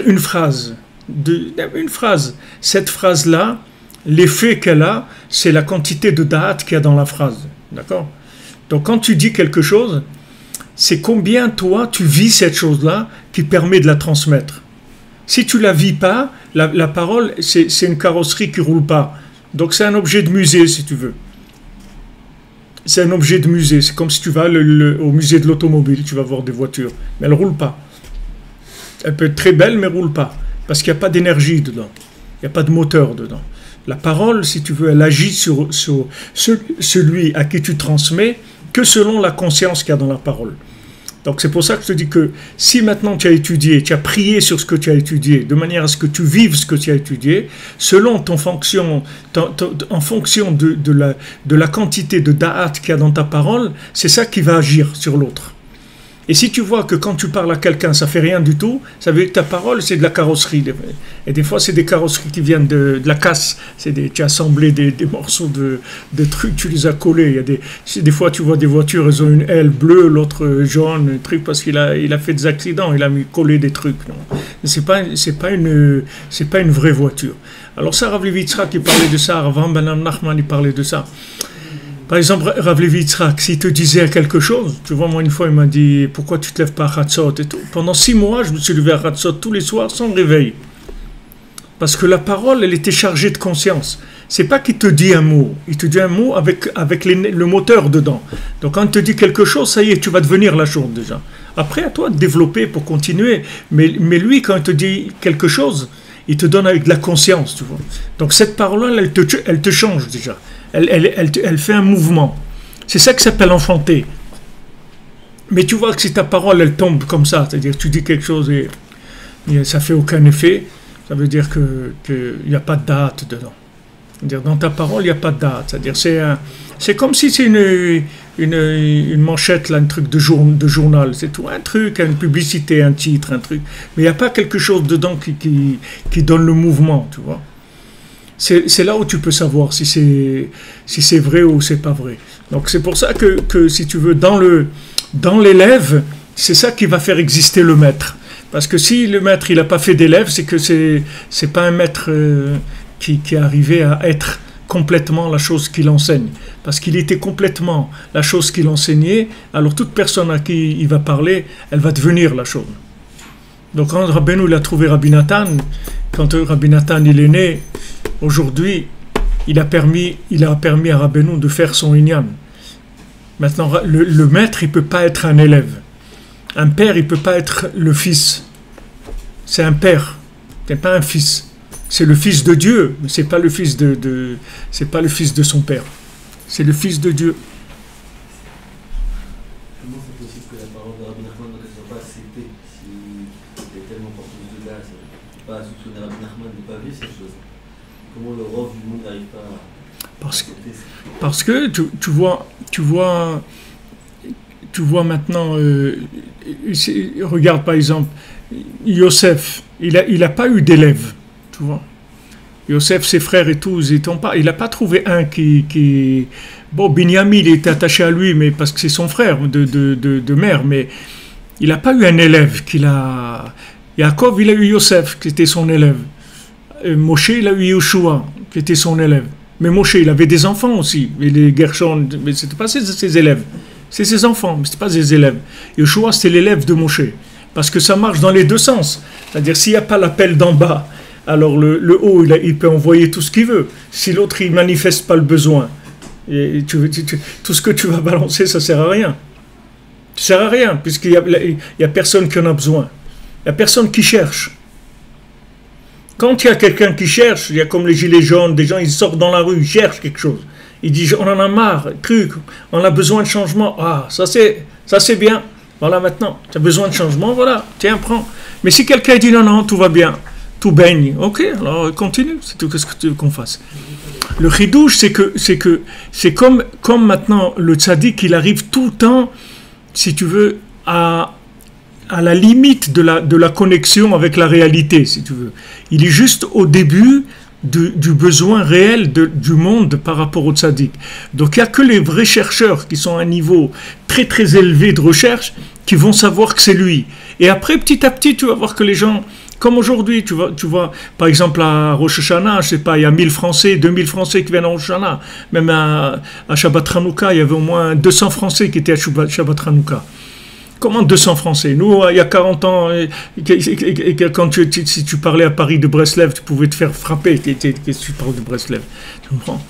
une phrase. Une phrase. Cette phrase-là, l'effet qu'elle a, c'est la quantité de date qu'il y a dans la phrase. D'accord? Donc quand tu dis quelque chose, c'est combien toi tu vis cette chose-là qui permet de la transmettre. Si tu la vis pas, la parole, c'est une carrosserie qui roule pas. Donc c'est un objet de musée si tu veux. c'est un objet de musée. C'est comme si tu vas au musée de l'automobile, tu vas voir des voitures, mais elles ne roulent pas. Elle peut être très belle, mais elle ne roule pas, parce qu'il n'y a pas d'énergie dedans, il n'y a pas de moteur dedans. La parole, si tu veux, elle agit sur celui à qui tu transmets que selon la conscience qu'il y a dans la parole. Donc c'est pour ça que je te dis que si maintenant tu as étudié, tu as prié sur ce que tu as étudié, de manière à ce que tu vives ce que tu as étudié, selon en fonction de la quantité de da'at qu'il y a dans ta parole, c'est ça qui va agir sur l'autre. Et si tu vois que quand tu parles à quelqu'un, ça fait rien du tout, ça veut dire que ta parole, c'est de la carrosserie. Et des fois, c'est des carrosseries qui viennent de la casse. Tu as assemblé des morceaux de trucs, tu les as collés. Des fois, tu vois des voitures, elles ont une aile bleue, l'autre jaune, un truc, parce qu'il a fait des accidents, il a collé des trucs. C'est pas une vraie voiture. Alors ça, Rav Levi Yitzhak, il parlait de ça, Rav Ben Nachman, il parlait de ça. Par exemple, Rav Levi Yitzhak, s'il te disait quelque chose, tu vois, moi une fois il m'a dit pourquoi tu te lèves pas à Hatzot et tout. Pendant 6 mois, je me suis levé à Hatzot tous les soirs sans réveil. Parce que la parole, elle était chargée de conscience. C'est pas qu'il te dit un mot, il te dit un mot avec le moteur dedans. Donc quand il te dit quelque chose, ça y est, tu vas devenir la chose déjà. Après, à toi de développer pour continuer. Mais lui, quand il te dit quelque chose, il te donne avec de la conscience, tu vois. Donc cette parole-là, elle te change déjà. Elle fait un mouvement. C'est ça qui s'appelle enfanter. Mais tu vois que si ta parole, elle tombe comme ça, c'est-à-dire que tu dis quelque chose et ça ne fait aucun effet, ça veut dire qu'il n'y a pas de date dedans. C'est-à-dire dans ta parole, il n'y a pas de date. C'est-à-dire c'est comme si c'est une manchette, là, un truc de journal. C'est tout, un truc, une publicité, un titre, un truc. Mais il n'y a pas quelque chose dedans qui donne le mouvement, tu vois. C'est là où tu peux savoir si c'est vrai ou c'est pas vrai. Donc c'est pour ça que si tu veux, dans l'élève, c'est ça qui va faire exister le maître. Parce que si le maître il n'a pas fait d'élève, c'est que c'est pas un maître qui est arrivé à être complètement la chose qu'il enseigne. Parce qu'il était complètement la chose qu'il enseignait, alors toute personne à qui il va parler, elle va devenir la chose. Donc quand Rabbeinu il a trouvé Rabbi Nathan, quand Rabbi Nathan il est né, aujourd'hui, il a permis à Rabbeinu de faire son inyan. Maintenant, le maître, il ne peut pas être un élève. Un père, il ne peut pas être le fils. C'est un père, c'est pas un fils. C'est le fils de Dieu, mais c'est pas le fils c'est pas le fils de son père. C'est le fils de Dieu. Comment c'est possible que la parole de Rabbi Nachman ne soit pas acceptée s'il est tellement porteuse de gaz, pas à soupçonner Rabbi Nachman de ne pas vivre cette chose? Comment le rov du monde n'arrive pas à accepter ça? Parce que tu vois maintenant, regarde par exemple, Yosef, il n'a pas eu d'élève, tu vois. Yosef, ses frères et tout, il n'a pas trouvé un qui... Bon, Binyamin, il était attaché à lui, mais parce que c'est son frère de mère, mais il n'a pas eu un élève qu'il a... Yaakov, il a eu Yosef, qui était son élève. Moshe, il a eu Yoshua, qui était son élève. Mais Moshe, il avait des enfants aussi, mais les Gershon, mais ce n'étaient pas ses élèves. C'est ses enfants, mais ce n'étaient pas ses élèves. Yoshua, c'était l'élève de Moshe. Parce que ça marche dans les deux sens. C'est-à-dire, s'il n'y a pas l'appel d'en bas, alors le haut, il peut envoyer tout ce qu'il veut. Si l'autre, il ne manifeste pas le besoin, et tout ce que tu vas balancer, ça ne sert à rien. Ça ne sert à rien, puisqu'il n'y a personne qui en a besoin. Il n'y a personne qui cherche. Quand il y a quelqu'un qui cherche, il y a comme les gilets jaunes, des gens, ils sortent dans la rue, ils cherchent quelque chose. Ils disent, on en a marre, truc, on a besoin de changement. Ah, ça c'est bien. Voilà, maintenant, tu as besoin de changement, voilà, tiens, prends. Mais si quelqu'un dit non, tout va bien, tout baigne, ok, alors continue, c'est tout ce que tu veux qu'on fasse. Le chidouche, c'est comme maintenant, le tzaddik, il arrive tout le temps, si tu veux, à la limite de la connexion avec la réalité, si tu veux. Il est juste au début du besoin réel du monde par rapport au tzaddik. Donc il n'y a que les vrais chercheurs qui sont à un niveau très très élevé de recherche qui vont savoir que c'est lui. Et après, petit à petit, tu vas voir que les gens, comme aujourd'hui, tu vois, par exemple à Rosh Hashanah, je sais pas, il y a 1000 Français, 2000 Français qui viennent à Rosh Hashanah. Même à Shabbat Hanouka, il y avait au moins 200 Français qui étaient à Shabbat Hanouka. Comment 200 Français? Nous, il y a 40 ans, si tu parlais à Paris de Breslev, tu pouvais te faire frapper. Qu'est-ce que tu parles de Breslev? Tu comprends?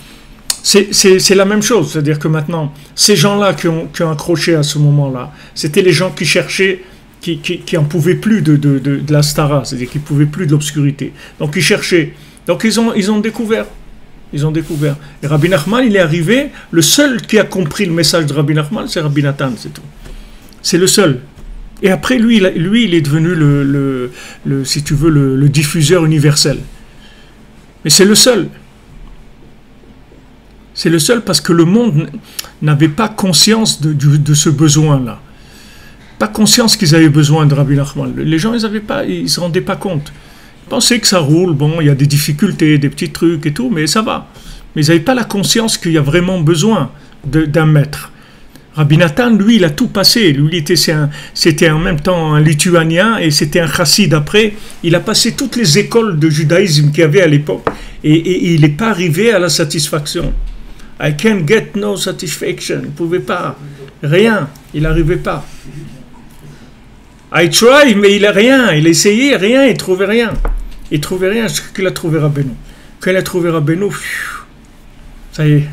C'est la même chose, c'est-à-dire que maintenant, ces gens-là qui ont accroché à ce moment-là, c'était les gens qui cherchaient, qui en pouvaient plus de la stara, c'est-à-dire qui ne pouvaient plus de l'obscurité. Donc ils cherchaient. Donc ils ont découvert. Ils ont découvert. Et Rabbi Nachman, il est arrivé, le seul qui a compris le message de Rabbi Nachman, c'est Rabbi Nathan, c'est tout. C'est le seul. Et après, lui, il est devenu si tu veux, le diffuseur universel. Mais c'est le seul. C'est le seul parce que le monde n'avait pas conscience de ce besoin-là. Pas conscience qu'ils avaient besoin de Rabbi Nachman. Les gens, ils se rendaient pas compte. Ils pensaient que ça roule, bon, il y a des difficultés, des petits trucs et tout, mais ça va. Mais ils n'avaient pas la conscience qu'il y a vraiment besoin d'un maître. Rabbi Nathan, lui, il a tout passé. Lui, c'était en même temps un lituanien et c'était un chassid après. Il a passé toutes les écoles de judaïsme qu'il y avait à l'époque et il n'est pas arrivé à la satisfaction. I can't get no satisfaction. Il ne pouvait pas. Rien. Il n'arrivait pas. I try, mais il n'a rien. Il a essayé, rien, il ne trouvait rien. Il ne trouvait rien, ce qu'il a trouvé Rabbeinu. Quand il a trouvé Rabbeinu, ça y est,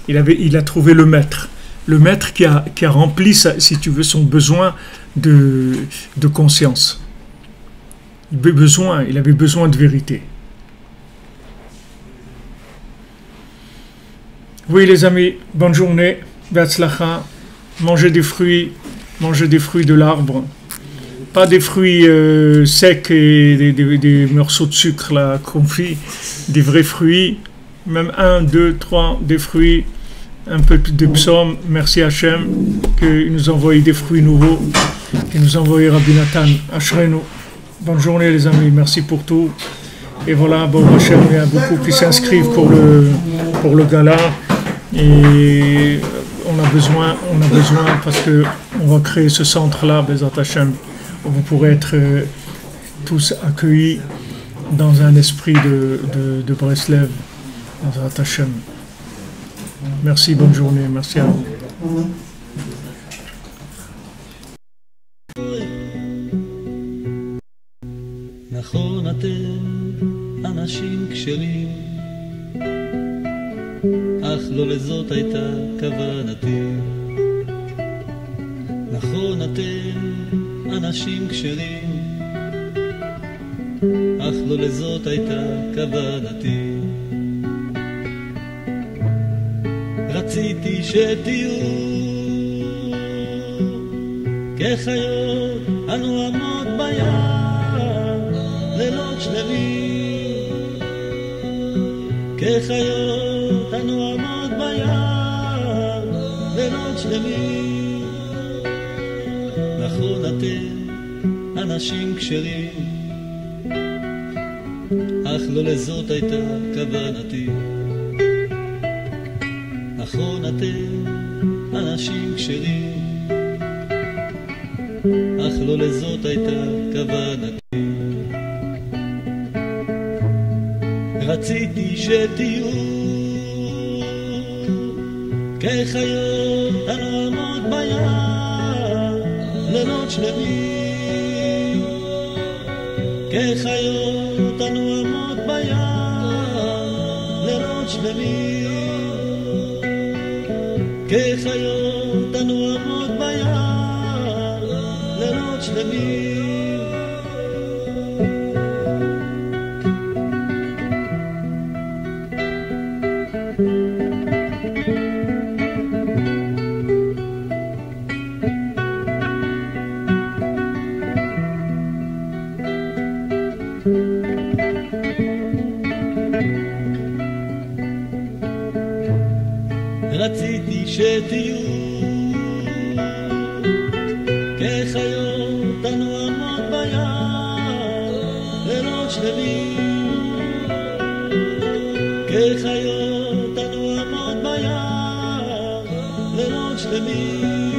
il a trouvé le maître. Le maître qui a rempli, si tu veux, son besoin de conscience. Il avait besoin de vérité. Oui, les amis, bonne journée. Be'atzlacha. Mangez des fruits de l'arbre. Pas des fruits secs et des morceaux de sucre là, confits. Des vrais fruits. Même 1, 2, 3, des fruits. Un peu de psaume, merci Hachem, qu'il nous a envoyé des fruits nouveaux, qu'il nous a envoyé Rabbi Nathan, Ashrenu. Bonne journée les amis, merci pour tout. Et voilà, bon Hachem, il y a beaucoup qui s'inscrivent pour le gala. Et on a besoin parce qu'on va créer ce centre-là, Bezat Hachem, où vous pourrez être tous accueillis dans un esprit de Breslev, Bezat Hachem. Merci, bonne journée, merci à vous. נכון אתם אנשים כשרים, אך לא לזאת הייתה כוונתי. נכון אתם אנשים כשרים, אך לא לזאת הייתה כוונתי. רציתי שתהיו כחיות הנועמות בים לילות שלמים, כחיות הנועמות בים לילות שלמים. נכון אתם אנשים כשרים, אך לא לזאת הייתה כוונתי. נכון אתם אנשים כשרים, אך לא לזאת הייתה כוונתי. רציתי שתהיו כחיות הנועמות בים לילות שלמים, כחיות הנועמות בים לילות שלמים, כחיות הנועמות בים לילות שלמים. רציתי שתהיו כחיות הנועמות בים לילות שלמים, כחיות הנועמות בים לילות שלמים.